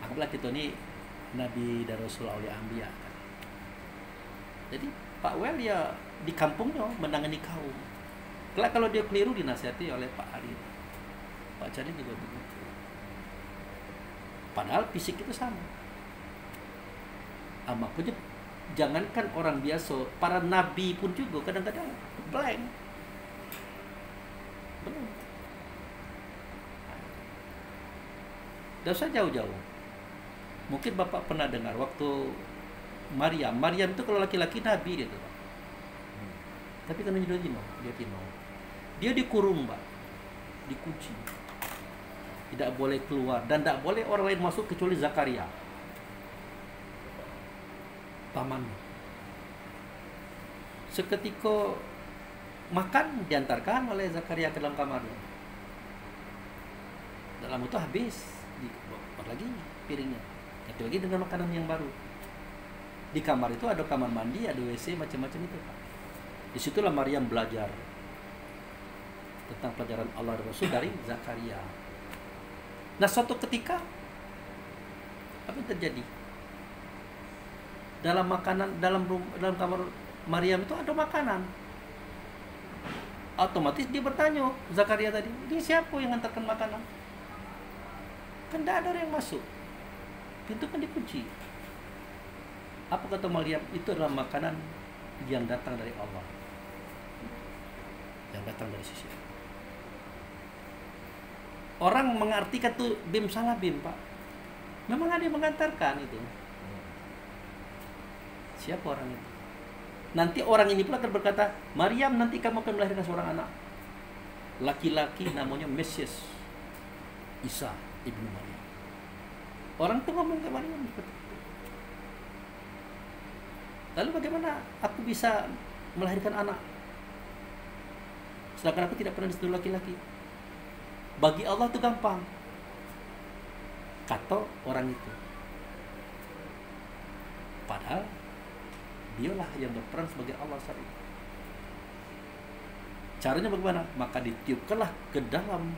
Anggaplah kita ini Nabi dan Rasul Aulia Anbiya kan. Jadi Pak Wel ya di kampungnya menangani kaum. Kalau dia keliru dinasihati oleh Pak Arif, Pak Jali juga begitu. Padahal fisik itu sama. Makanya jangankan orang biasa, para nabi pun juga kadang-kadang blank. Belum. Tidak usah jauh-jauh. Mungkin Bapak pernah dengar waktu Maryam itu kalau laki-laki nabi dia tuh. Tapi karena dia tino. Dia dikurung, Pak. Dikunci. Tidak boleh keluar dan tidak boleh orang lain masuk kecuali Zakaria, pamannya. Seketika makan diantarkan oleh Zakaria ke dalam kamarnya. Dalam itu habis, dibuat lagi piringnya. Ganti lagi dengan makanan yang baru. Di kamar itu ada kamar mandi, ada WC, macam-macam itu, Pak. Disitulah Maryam belajar tentang pelajaran Allah dan Rasul dari Zakaria. Nah, suatu ketika apa yang terjadi? Dalam kamar Maryam itu ada makanan. Otomatis dia bertanya, Zakaria tadi, ini siapa yang hantarkan makanan? Kan tidak ada orang yang masuk. Pintu kan dikunci. Apa kata Maryam? Itu adalah makanan yang datang dari Allah, yang datang dari sisi Allah. Orang mengartikan tuh bim salah bim, Pak. Memang ada yang mengantarkan itu. Siapa orang itu? Nanti orang ini pula akan berkata, Maryam, nanti kamu akan melahirkan seorang anak laki-laki namanya Mesias, Isa ibnu Maryam. Orang itu ngomong ke Maryam seperti itu. Lalu bagaimana aku bisa melahirkan anak sedangkan aku tidak pernah disentuh laki-laki? Bagi Allah itu gampang, kata orang itu. Padahal dialah yang berperan sebagai Allah saat itu. Caranya bagaimana? Maka ditiupkanlah ke dalam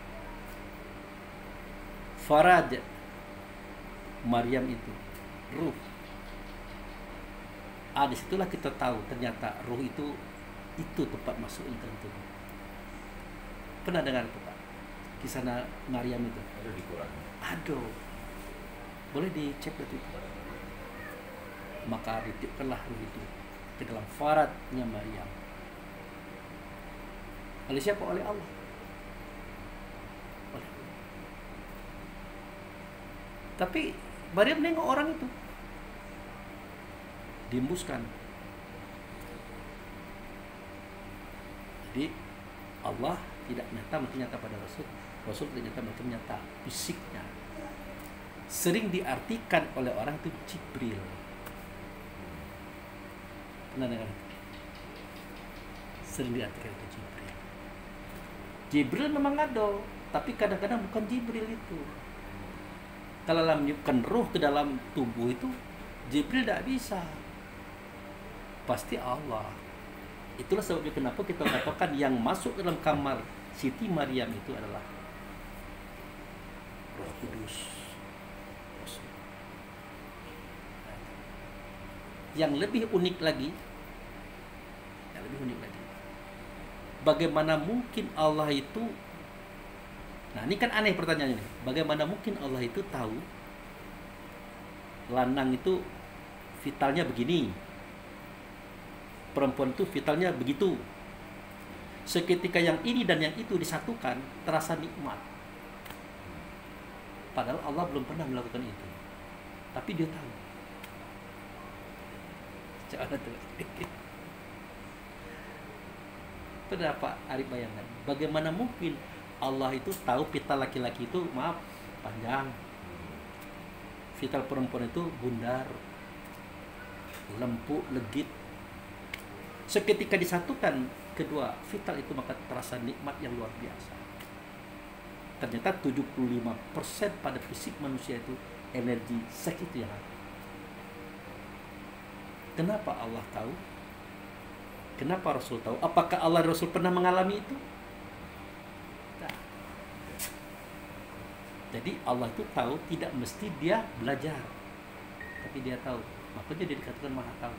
faraj Maryam itu ruh. Disitulah kita tahu ternyata ruh itu tempat masuknya dalam tubuh. Pernah dengar itu Pak? Kisah Maryam itu? Ada di Quran. Aduh, boleh dicek itu. Maka ditiupkanlah ruh itu ke dalam faradnya Maryam. Oleh siapa? Oleh Allah. Oleh Allah. Tapi Maryam nengok orang itu, diembuskan. Jadi Allah tidak nyata pada Rasul. Rasul tidak nyata fisiknya. Sering diartikan oleh orang itu Jibril. Pernah dengar? Sering diartikan itu Jibril. Jibril memang ada, tapi kadang-kadang bukan Jibril itu. Kalau meniupkan roh ke dalam tubuh itu, Jibril tidak bisa. Pasti Allah. Itulah sebabnya kenapa kita katakan yang masuk dalam kamar Siti Maryam itu adalah Roh Kudus. Yang lebih unik lagi, bagaimana mungkin Allah itu, nah ini kan aneh pertanyaannya, bagaimana mungkin Allah itu tahu lanang itu vitalnya begini, perempuan itu vitalnya begitu, seketika yang ini dan yang itu disatukan terasa nikmat, padahal Allah belum pernah melakukan itu, tapi dia tahu. Coba tuh. Berapa Arif bayangkan, bagaimana mungkin Allah itu tahu vital laki-laki itu panjang, vital perempuan itu bundar, lempuk, legit. Seketika disatukan kedua vital itu maka terasa nikmat yang luar biasa. Ternyata 75% pada fisik manusia itu energi seks itu yang ada. Kenapa Allah tahu? Kenapa Rasul tahu? Apakah Allah dan Rasul pernah mengalami itu? Nah. Jadi Allah itu tahu, tidak mesti dia belajar, tapi dia tahu. Makanya dia dikatakan Maha Tahu.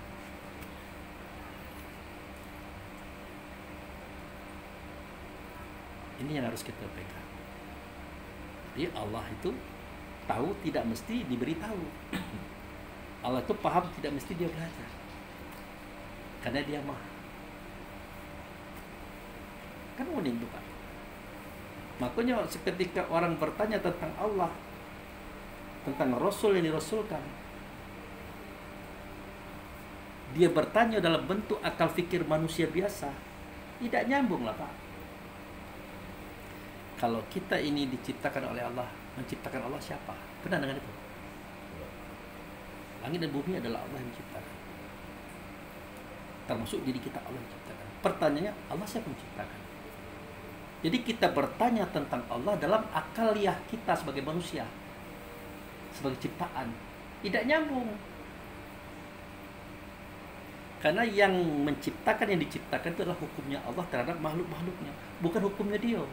Ini yang harus kita pegang. Jadi Allah itu tahu, tidak mesti diberitahu. Allah itu paham, tidak mesti dia belajar, karena dia Maha. Kan unik tuh Pak. Makanya seketika orang bertanya tentang Allah, tentang Rasul yang dirasulkan, dia bertanya dalam bentuk akal fikir manusia biasa, tidak nyambung lah Pak. Kalau kita ini diciptakan oleh Allah, menciptakan Allah siapa? Pernah dengar itu? Langit dan bumi adalah Allah yang menciptakan. Termasuk diri kita Allah yang menciptakan. Pertanyaannya, Allah siapa yang menciptakan? Jadi kita bertanya tentang Allah dalam akaliah kita sebagai manusia, sebagai ciptaan. Tidak nyambung. Karena yang menciptakan, yang diciptakan itu adalah hukumnya Allah terhadap makhluk-makhluknya, bukan hukumnya dia.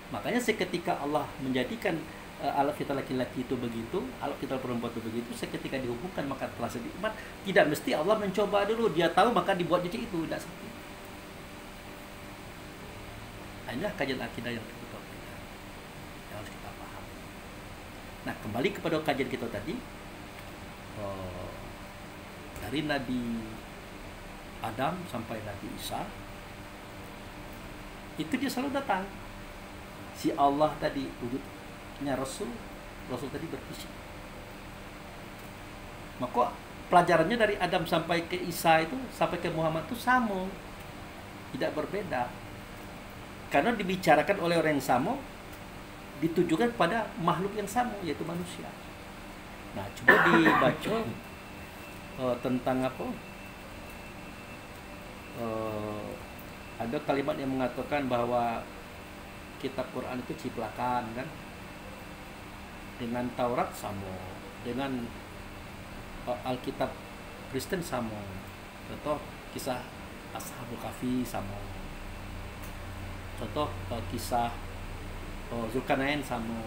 Makanya seketika Allah menjadikan alat vital laki-laki itu begitu, alat vital perempuan itu begitu, seketika dihubungkan maka terasa nikmat. Tidak mesti Allah mencoba dulu, dia tahu maka dibuat jadi itu, tidak seperti itu. Inilah kajian akidah yang kita pegang, yang harus kita paham. Nah, kembali kepada kajian kita tadi, dari Nabi Adam sampai Nabi Isa, itu dia selalu datang. Si Allah tadi wujudnya Rasul tadi berfisik. Maka pelajarannya dari Adam sampai ke Isa itu, sampai ke Muhammad itu sama, tidak berbeda. Karena dibicarakan oleh orang yang sama, ditujukan pada makhluk yang sama, yaitu manusia. Nah, coba dibaca tentang apa? Ada kalimat yang mengatakan bahwa kitab Quran itu ciplakan, kan? Dengan Taurat sama, dengan Alkitab Kristen sama. Contoh kisah Ashabul Kahfi sama. Contoh kisah Zulkarnain sama.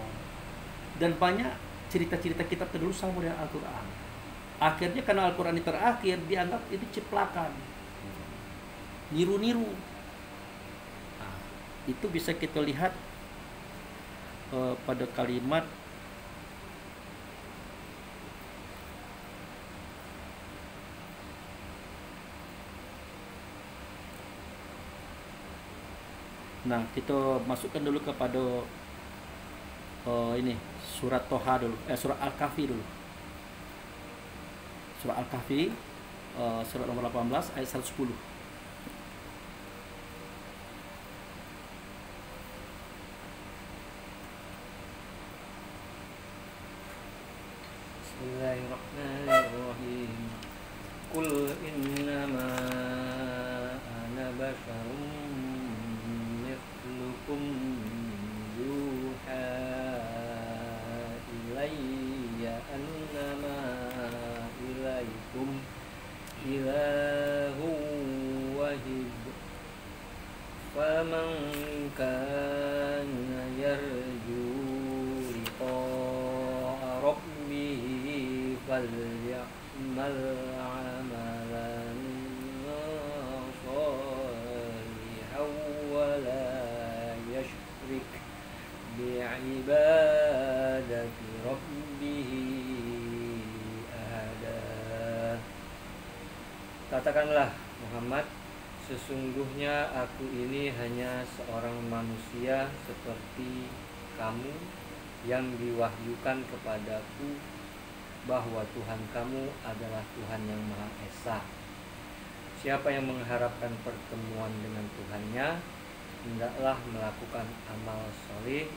Dan banyak cerita-cerita kitab terdahulu sama dengan Al-Quran. Akhirnya karena Al-Quran ini terakhir, dianggap itu ciplakan, niru-niru. Nah, itu bisa kita lihat pada kalimat Nah, kita masukkan dulu kepada ini surat Toha dulu, surat Al-Kahfi dulu. Surat Al-Kahfi surat nomor 18 ayat 110. Bismillahirrahmanirrahim. Qul innama ana basyarum mithlukum yuha ilayya annama ilaikum ilahu wahid faman kana yarju liqa'a rabbih falyamal amalan salihan wa la yashrik bi'ibadati rabbih ahada. Katakanlah Muhammad, sesungguhnya aku ini hanya seorang manusia seperti kamu yang diwahyukan kepadaku bahwa Tuhan kamu adalah Tuhan yang Maha Esa. Siapa yang mengharapkan pertemuan dengan Tuhannya, hendaklah melakukan amal soleh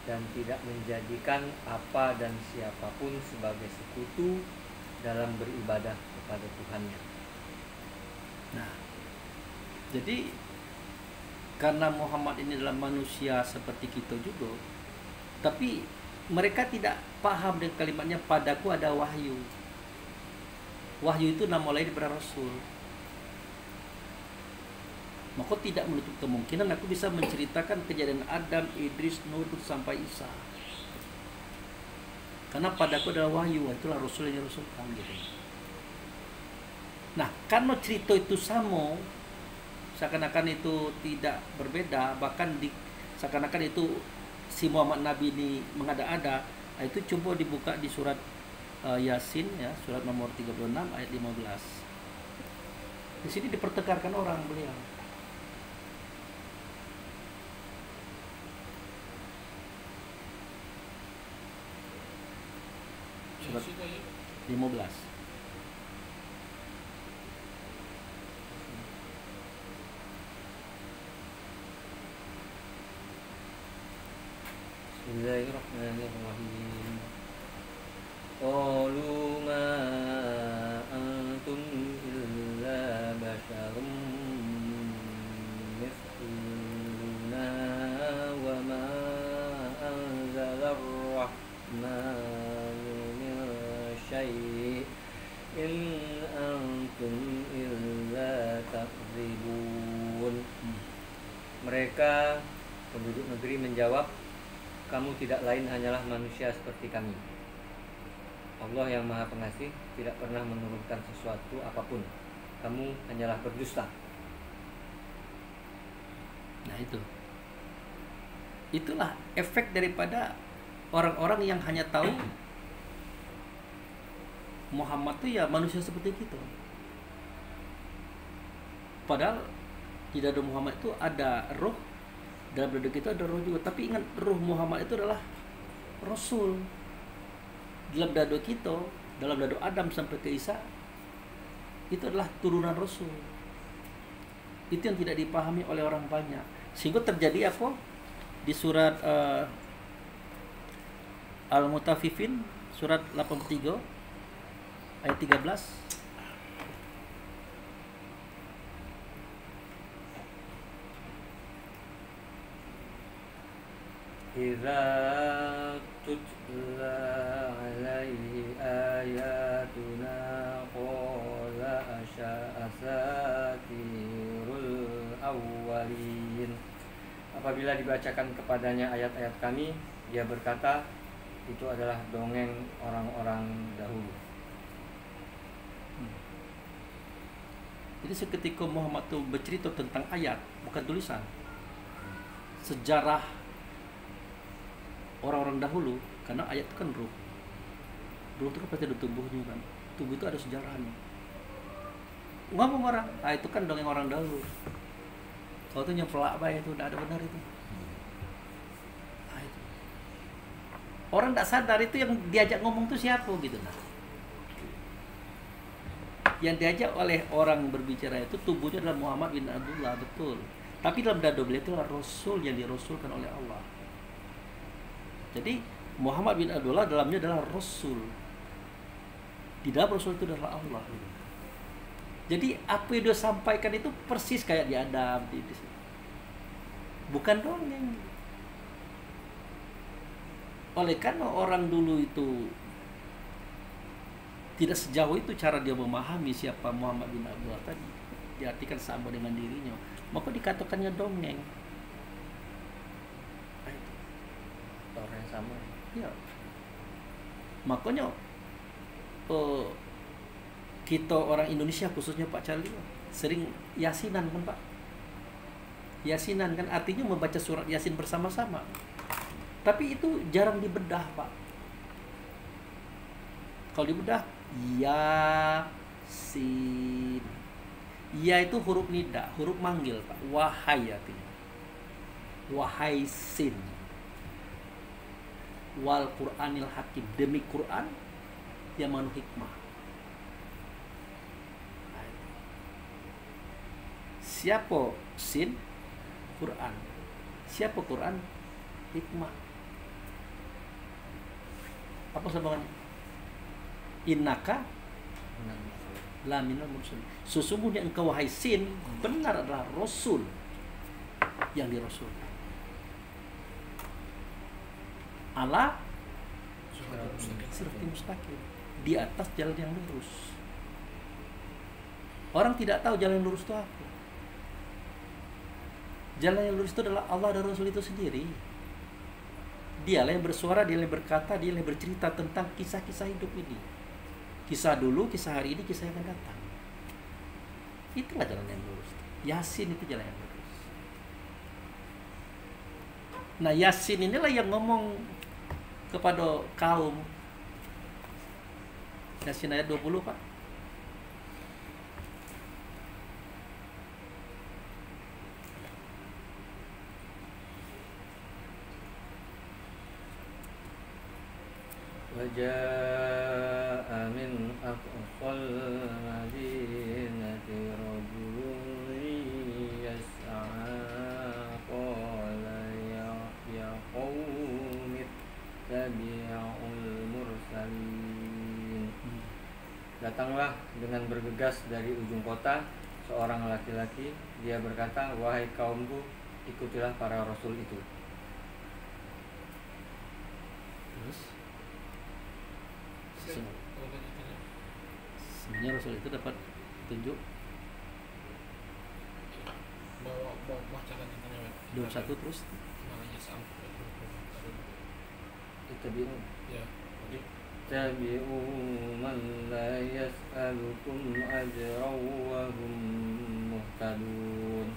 dan tidak menjadikan apa dan siapapun sebagai sekutu dalam beribadah kepada Tuhannya. Nah, jadi karena Muhammad ini adalah manusia seperti kita juga, tapi mereka tidak paham dengan kalimatnya padaku ada wahyu. Wahyu itu nama lain daripada Rasul. Maka tidak menutup kemungkinan aku bisa menceritakan kejadian Adam, Idris, Nuh sampai Isa. Karena padaku adalah wahyu, itulah Rasul yang Rasulkan gitu. Nah, karena cerita itu sama, seakan-akan itu tidak berbeda, bahkan seakan-akan itu si Muhammad Nabi ini mengada-ada. Itu coba dibuka di surat Yasin ya, surat nomor 36 ayat 15. Di sini dipertegarkan orang beliau. Surat 15. Bismillahirrahmanirrahim. Qalu ma antum illa basyarum mithluna wa ma anzalar rahmanu min syai' in antum illa takdzibun. Mereka penduduk negeri menjawab, kamu tidak lain hanyalah manusia seperti kami. Allah yang Maha Pengasih tidak pernah menurunkan sesuatu apapun. Kamu hanyalah berdusta. Nah itulah efek daripada orang-orang yang hanya tahu Muhammad itu ya manusia seperti kita. Padahal di dada Muhammad itu ada roh, dalam dada kita ada roh juga. Tapi ingat, roh Muhammad itu adalah Rasul. Dalam dada kita, dalam dada Adam sampai ke Isa, itu adalah turunan Rasul. Itu yang tidak dipahami oleh orang banyak. Sehingga terjadi apa? Di surat Al-Mutaffifin, surat 83 ayat 13. Idza tutla alaihi ayatuna qala asatirul awwalin. Apabila dibacakan kepadanya ayat-ayat kami, dia berkata, itu adalah dongeng orang-orang dahulu. Jadi seketika Muhammad itu bercerita tentang ayat, bukan tulisan, sejarah orang-orang dahulu, karena ayat itu kan ruh itu kan pasti ada tubuhnya kan, tubuh itu ada sejarahnya. Ngomong orang, itu kan dongeng orang dahulu. Kalau itu nyemplak baik itu, tidak ada benar itu. Itu. Orang tidak sadar itu yang diajak ngomong itu siapa gitu. Nah, yang diajak oleh orang berbicara itu tubuhnya adalah Muhammad bin Abdullah, betul. Tapi dalam dada beliau itu adalah Rasul yang dirasulkan oleh Allah. Jadi Muhammad bin Abdullah dalamnya adalah Rasul. Di dalam Rasul itu adalah Allah. Jadi apa yang dia sampaikan itu persis kayak di Adam. Bukan dongeng. Oleh karena orang dulu itu tidak sejauh itu cara dia memahami siapa Muhammad bin Abdullah tadi, diartikan sama dengan dirinya, maka dikatakannya dongeng. Orang yang sama. Ya. Makanya kita orang Indonesia khususnya Pak Charlie sering yasinan kan Pak. Yasinan kan artinya membaca surat Yasin bersama-sama. Tapi itu jarang dibedah Pak. Kalau dibedah Yasin. Ya itu huruf nida, huruf manggil Pak. Wahai artinya. Wahai sin. Wal Qur'anil Hakim, demi Quran yang manu hikmah. Siapa sin? Quran. Siapa Quran? Hikmah. Apa sebenarnya? Innaka la minal mursalin. Sesungguhnya engkau wahai sin benar adalah Rasul yang dirasulkan. Ala siratal mustaqim, di atas jalan yang lurus. Orang tidak tahu jalan yang lurus itu apa. Jalan yang lurus itu adalah Allah dan Rasul itu sendiri. Dialah yang bersuara, dialah yang berkata, dialah yang bercerita tentang kisah-kisah hidup ini. Kisah dulu, kisah hari ini, kisah yang akan datang. Itulah jalan yang lurus. Yasin itu jalan yang lurus. Nah, Yasin inilah yang ngomong kepada kaum. Yasin ayat 20 Pak. Waja'a min aqsal madinati rajulun yas'a qala ya qaumi tabi'ul mursalin. Datanglah dengan bergegas dari ujung kota seorang laki-laki. Dia berkata, wahai kaumku, ikutilah para rasul itu. Terus sebenarnya Rasul itu dapat tunjuk 21 terus Tabi'u man la yas'alukum ajran wa hum muhtadun.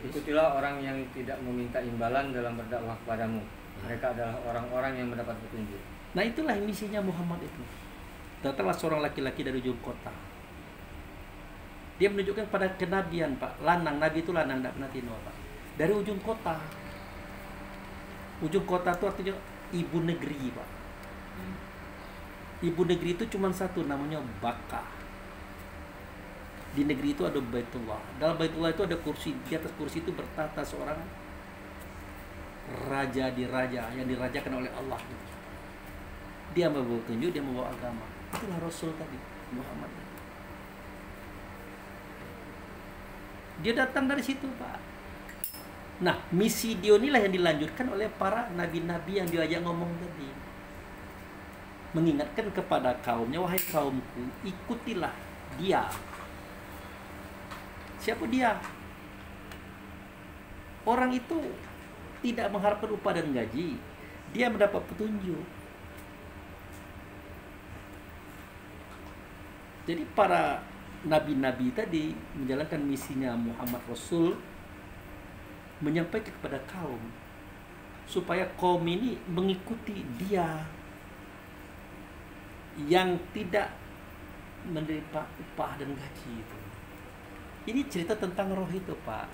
Ikutilah orang yang tidak meminta imbalan dalam berdakwah kepadamu. Mereka adalah orang-orang yang mendapat petunjuk. Nah, itulah misinya Muhammad itu. Datanglah seorang laki-laki dari ujung kota. Dia menunjukkan pada kenabian Pak. Lanang, nabi itu lanang, tidak pernah tino Pak. Dari ujung kota. Ujung kota itu artinya ibu negeri Pak. Ibu negeri itu cuma satu, namanya Baka. Di negeri itu ada Baitullah. Dalam Baitullah itu ada kursi. Di atas kursi itu bertata seorang raja di raja yang dirajakan oleh Allah. Dia membawa petunjuk, dia membawa agama. Itulah Rasul tadi, Muhammad. Dia datang dari situ, Pak. Nah, misi dia inilah yang dilanjutkan oleh para nabi-nabi yang diajak ngomong tadi. Mengingatkan kepada kaumnya, wahai kaumku, ikutilah dia. Siapa dia? Orang itu tidak mengharapkan upah dan gaji. Dia mendapat petunjuk. Jadi para nabi-nabi tadi menjalankan misinya Muhammad Rasul, menyampaikan kepada kaum supaya kaum ini mengikuti dia yang tidak menerima upah dan gaji itu. Ini cerita tentang roh itu, Pak.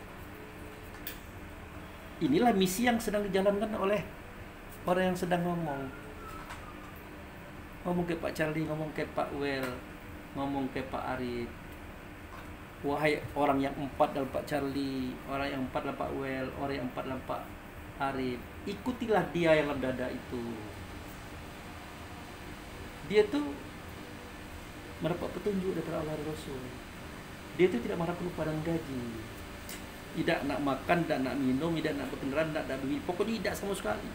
Inilah misi yang sedang dijalankan oleh orang yang sedang ngomong. Ngomong ke Pak Charlie, ngomong ke Pak Wel, ngomong ke Pak Arif. Wahai orang yang 4 dalam Pak Charlie, orang yang 4 dalam Pak Wel, orang yang 4 dalam Pak Arif, ikutilah dia yang dalam dada itu. Dia tuh mendapat petunjuk dari Allah dan Rasul. Dia itu tidak mengharapkan upah dan gaji. Tidak nak makan, tidak nak minum, tidak nak berkendaraan, tidak nak beli. Pokoknya tidak sama sekali.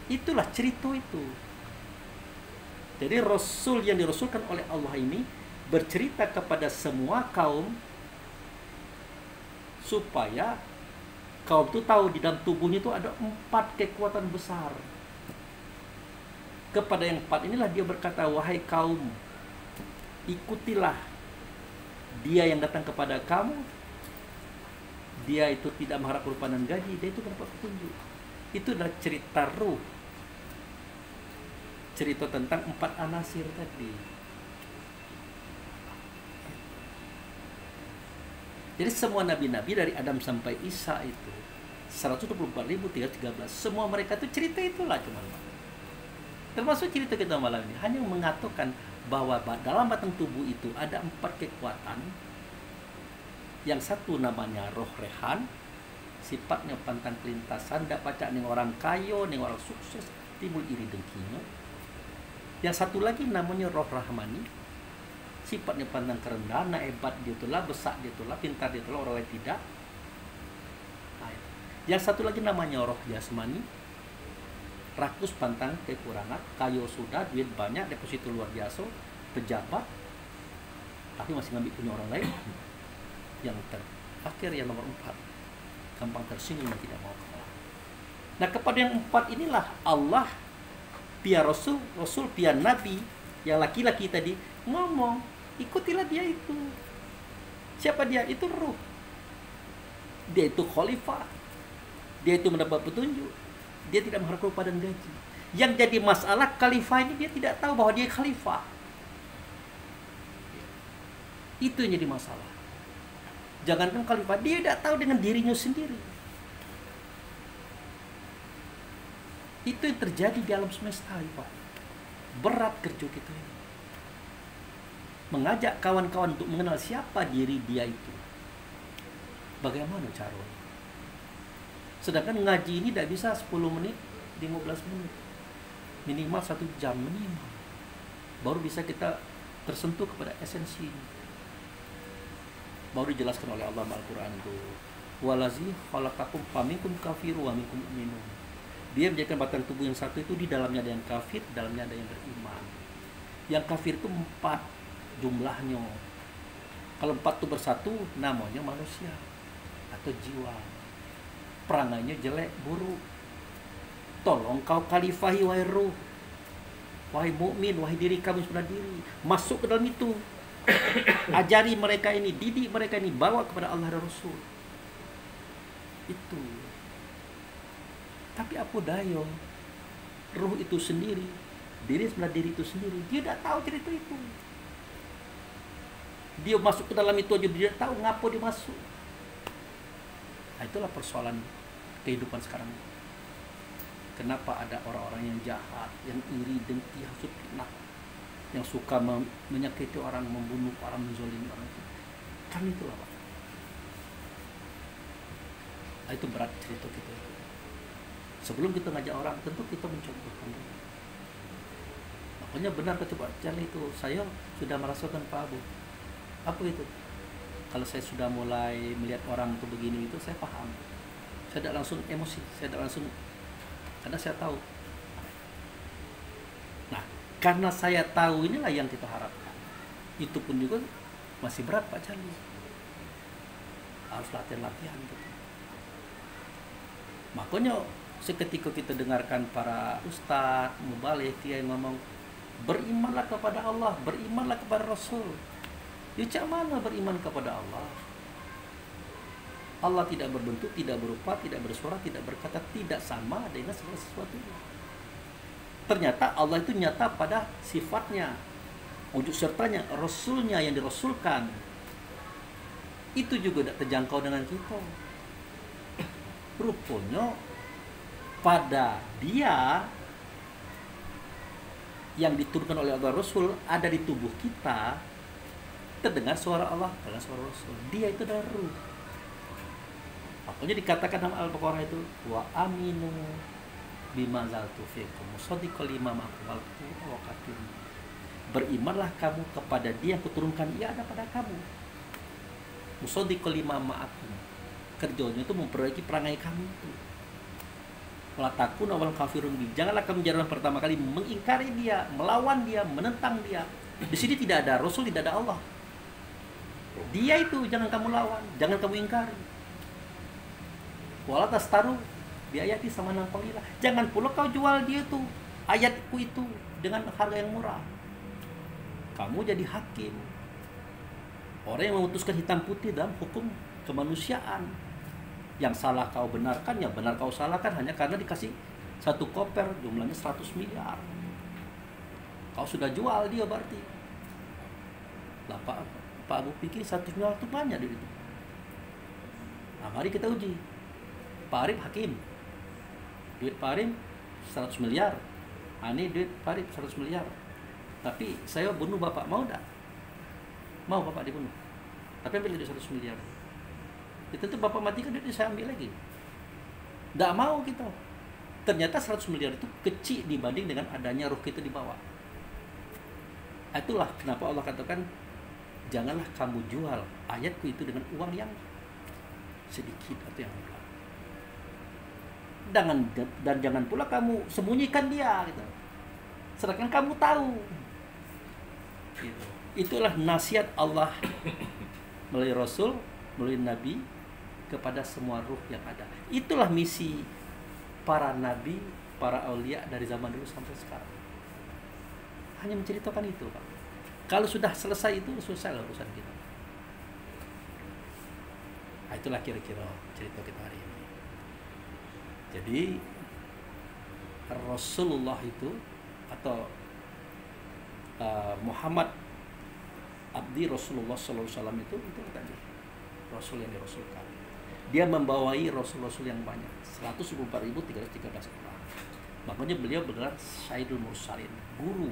Itulah cerita itu. Jadi Rasul yang dirasulkan oleh Allah ini bercerita kepada semua kaum supaya kaum itu tahu di dalam tubuhnya itu ada 4 kekuatan besar. Kepada yang 4 inilah dia berkata, wahai kaum, ikutilah dia yang datang kepada kamu. Dia itu tidak mengharap upah dan gaji, dia itu mendapat petunjuk. Itu adalah cerita ruh. Cerita tentang 4 anasir tadi. Jadi semua nabi-nabi dari Adam sampai Isa itu 124.313, semua mereka itu cerita itulah cuma. Termasuk cerita kita malam ini hanya mengatakan bahwa dalam batang tubuh itu ada 4 kekuatan. Yang satu namanya roh rehan, sifatnya pantang kelintasan, tidak pacak ning orang kaya, ning orang sukses, timbul iri dengkinya. Yang satu lagi namanya roh rahmani, sifatnya pantang kerendahan, hebat dia itulah, besar dia itulah, pintar dia itulah, orang lain tidak. Yang satu lagi namanya roh jasmani, rakus pantang kekurangan, kayo sudah, duit banyak, deposito luar biasa, pejabat, tapi masih ngambil punya orang lain. Yang terakhir yang nomor 4, gampang tersinggung dan tidak mau kalah. Nah, kepada yang 4 inilah Allah via Rasul via Nabi yang laki-laki tadi ngomong, ikutilah dia itu. Siapa dia? Itu ruh. Dia itu khalifah. Dia itu mendapat petunjuk. Dia tidak mengharapkan upah dan gaji. Yang jadi masalah khalifah ini dia tidak tahu bahwa dia khalifah. Itu yang jadi masalah. Jangankan khalifah, dia tidak tahu dengan dirinya sendiri. Itu yang terjadi di alam semesta, Pak. Berat kerja kita ini. Mengajak kawan-kawan untuk mengenal siapa diri dia itu. Bagaimana caranya? Sedangkan ngaji ini tidak bisa 10 menit, 15 menit. Minimal 1 jam minimal. Baru bisa kita tersentuh kepada esensi ini. Baru dijelaskan oleh Allah Al-Quran itu. Walazi khalaqakum faminkum kafiru wa minkum mu'minun. Dia menjadikan batang tubuh yang satu itu di dalamnya ada yang kafir, di dalamnya ada yang beriman. Yang kafir itu 4 jumlahnya. Kalau 4 itu bersatu, namanya manusia atau jiwa. Perangainya jelek, buruk. Tolong kau kalifahi wahai ruh, wahai mukmin, wahai diri kamu sebenarnya diri. Masuk ke dalam itu. Ajari mereka ini, didik mereka ini, bawa kepada Allah dan Rasul. Itu. Tapi apa daya? Ruh itu sendiri, diri sebenarnya diri itu sendiri, dia tidak tahu cerita itu. Dia masuk ke dalam itu aja dia tidak tahu ngapa dia masuk. Nah, itulah persoalan kehidupan sekarang. Kenapa ada orang-orang yang jahat, yang iri, dengki, hasut, fitnah? yang suka menyakiti orang, membunuh orang, menzolimi orang itu. Kan itulah Pak. Itu berat cerita kita. Sebelum kita ngajak orang, tentu kita mencontohkan. Makanya benar kata Pak Jali itu, saya sudah merasakan Pak Abu. Apa itu? Kalau saya sudah mulai melihat orang itu begini itu, saya paham. Saya tidak langsung emosi, saya tidak langsung, karena saya tahu. Nah, karena saya tahu inilah yang kita harapkan. Itu pun juga masih berat Pak Jali. Harus latihan-latihan gitu. Makanya seketika kita dengarkan para ustadz, mubalik, kiai ngomong, berimanlah kepada Allah, berimanlah kepada Rasul. Ya cak mana beriman kepada Allah? Allah tidak berbentuk, tidak berupa, tidak bersuara, tidak berkata, tidak sama dengan segala sesuatunya. Ternyata Allah itu nyata pada sifatnya, wujud sertanya, Rasulnya yang dirasulkan. Itu juga tidak terjangkau dengan kita. Rupanya pada dia yang diturunkan oleh Allah Rasul ada di tubuh kita, terdengar suara Allah, terdengar suara Rasul. Dia itu adalah ruh. Makanya dikatakan dalam Al-Baqarah itu, wa aminu bima zaltu fikum musaddiqal lima ma'akum wa qatim. Berimanlah kamu kepada dia yang kuturunkan, ia ada pada kamu. Musaddiqal lima ma'akum. Kerjanya itu memperbaiki perangai kamu itu. Wala takun awal kafirun bi. Janganlah kamu menjadi orang pertama kali mengingkari dia, melawan dia, menentang dia. Di sini tidak ada Rasul, tidak ada Allah. Dia itu jangan kamu lawan, jangan kamu ingkari. Wala tastaru bi ayati sama nangkolilah. Jangan pula kau jual dia tuh ayatku itu dengan harga yang murah. Kamu jadi hakim, orang yang memutuskan hitam putih dalam hukum kemanusiaan. Yang salah kau benarkan, yang benar kau salahkan hanya karena dikasih satu koper jumlahnya 100 miliar. Kau sudah jual dia berarti. Lah Pak Abu pikir 100 miliar itu banyak duit itu. Nah, mari kita uji. Pak Arif hakim. Duit Pak Arif 100 miliar. Ini duit Pak Arif 100 miliar. Tapi saya bunuh Bapak, mau tak? Mau Bapak dibunuh. Tapi ambil duit 100 miliar. Itu tuh Bapak matikan, duit saya ambil lagi. Tidak mau kita. Ternyata 100 miliar itu kecil dibanding dengan adanya ruh kita di bawah. Itulah kenapa Allah katakan, janganlah kamu jual ayatku itu dengan uang yang sedikit atau yang murah. Dan jangan pula kamu sembunyikan dia gitu. Sedangkan kamu tahu. Gitu. Itulah nasihat Allah melalui Rasul, melalui Nabi kepada semua ruh yang ada. Itulah misi para nabi, para aulia dari zaman dulu sampai sekarang. Hanya menceritakan itu, Pak. Kalau sudah selesai itu, selesai urusan kita. Nah, itulah kira-kira cerita kita hari ini. Jadi Rasulullah itu atau Muhammad abdi Rasulullah SAW itu tadi Rasul yang dirasulkan. Dia membawai Rasul-Rasul yang banyak, 124.313 orang. Makanya beliau bergelar Sayyidul Mursalin, guru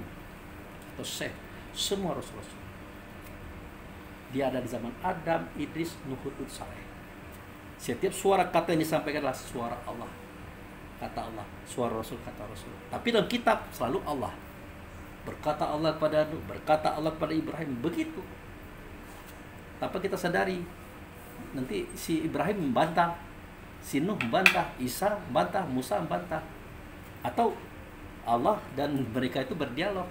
atau syekh semua Rasul-Rasul. Dia ada di zaman Adam, Idris, Nuh, Hud, Saleh. Setiap suara kata yang disampaikan adalah suara Allah, kata Allah, suara Rasul, kata Rasul. Tapi dalam kitab selalu Allah. Berkata Allah kepada Nuh, berkata Allah kepada Ibrahim, begitu. Tanpa kita sadari, nanti si Ibrahim membantah, si Nuh membantah, Isa membantah, Musa membantah. Atau Allah dan mereka itu berdialog.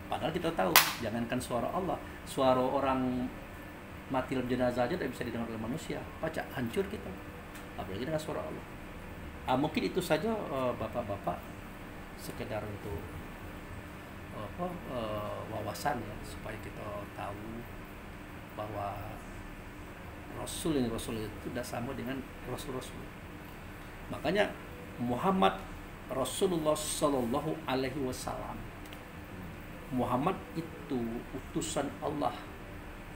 Padahal kita tahu, jangankan suara Allah, suara orang mati dalam jenazah aja tidak bisa didengar oleh manusia. Baca, hancur kita. Apalagi dengan suara Allah. Mungkin itu saja bapak-bapak, sekedar untuk wawasan ya, supaya kita tahu bahwa Rasul itu tidak sama dengan Rasul-Rasul. Makanya Muhammad Rasulullah Sallallahu Alaihi Wasallam, Muhammad itu utusan Allah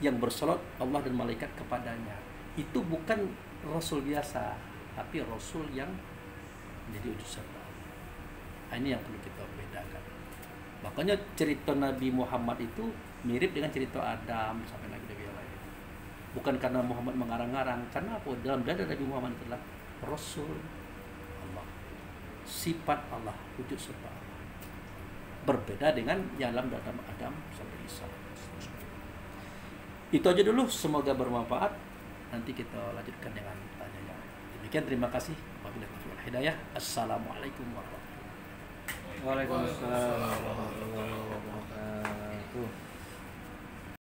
yang bersalat Allah dan malaikat kepadanya. Itu bukan Rasul biasa, tapi Rasul yang menjadi utusan Allah. Ini yang perlu kita bedakan. Makanya cerita Nabi Muhammad itu mirip dengan cerita Adam sampai Nabi-Nabi yang lain. Bukan karena Muhammad mengarang-arang, karena apa? Dalam dada Nabi Muhammad adalah Rasul Allah, sifat Allah, wujud serta Allah. Berbeda dengan dalam dada Adam sampai Isa. Itu aja dulu, semoga bermanfaat. Nanti kita lanjutkan dengan tanya. Demikian, terima kasih. Wabillahi taufiq wal hidayah. Assalamualaikum warahmatullahi wabarakatuh. Waalaikumsalam warahmatullahi wabarakatuh.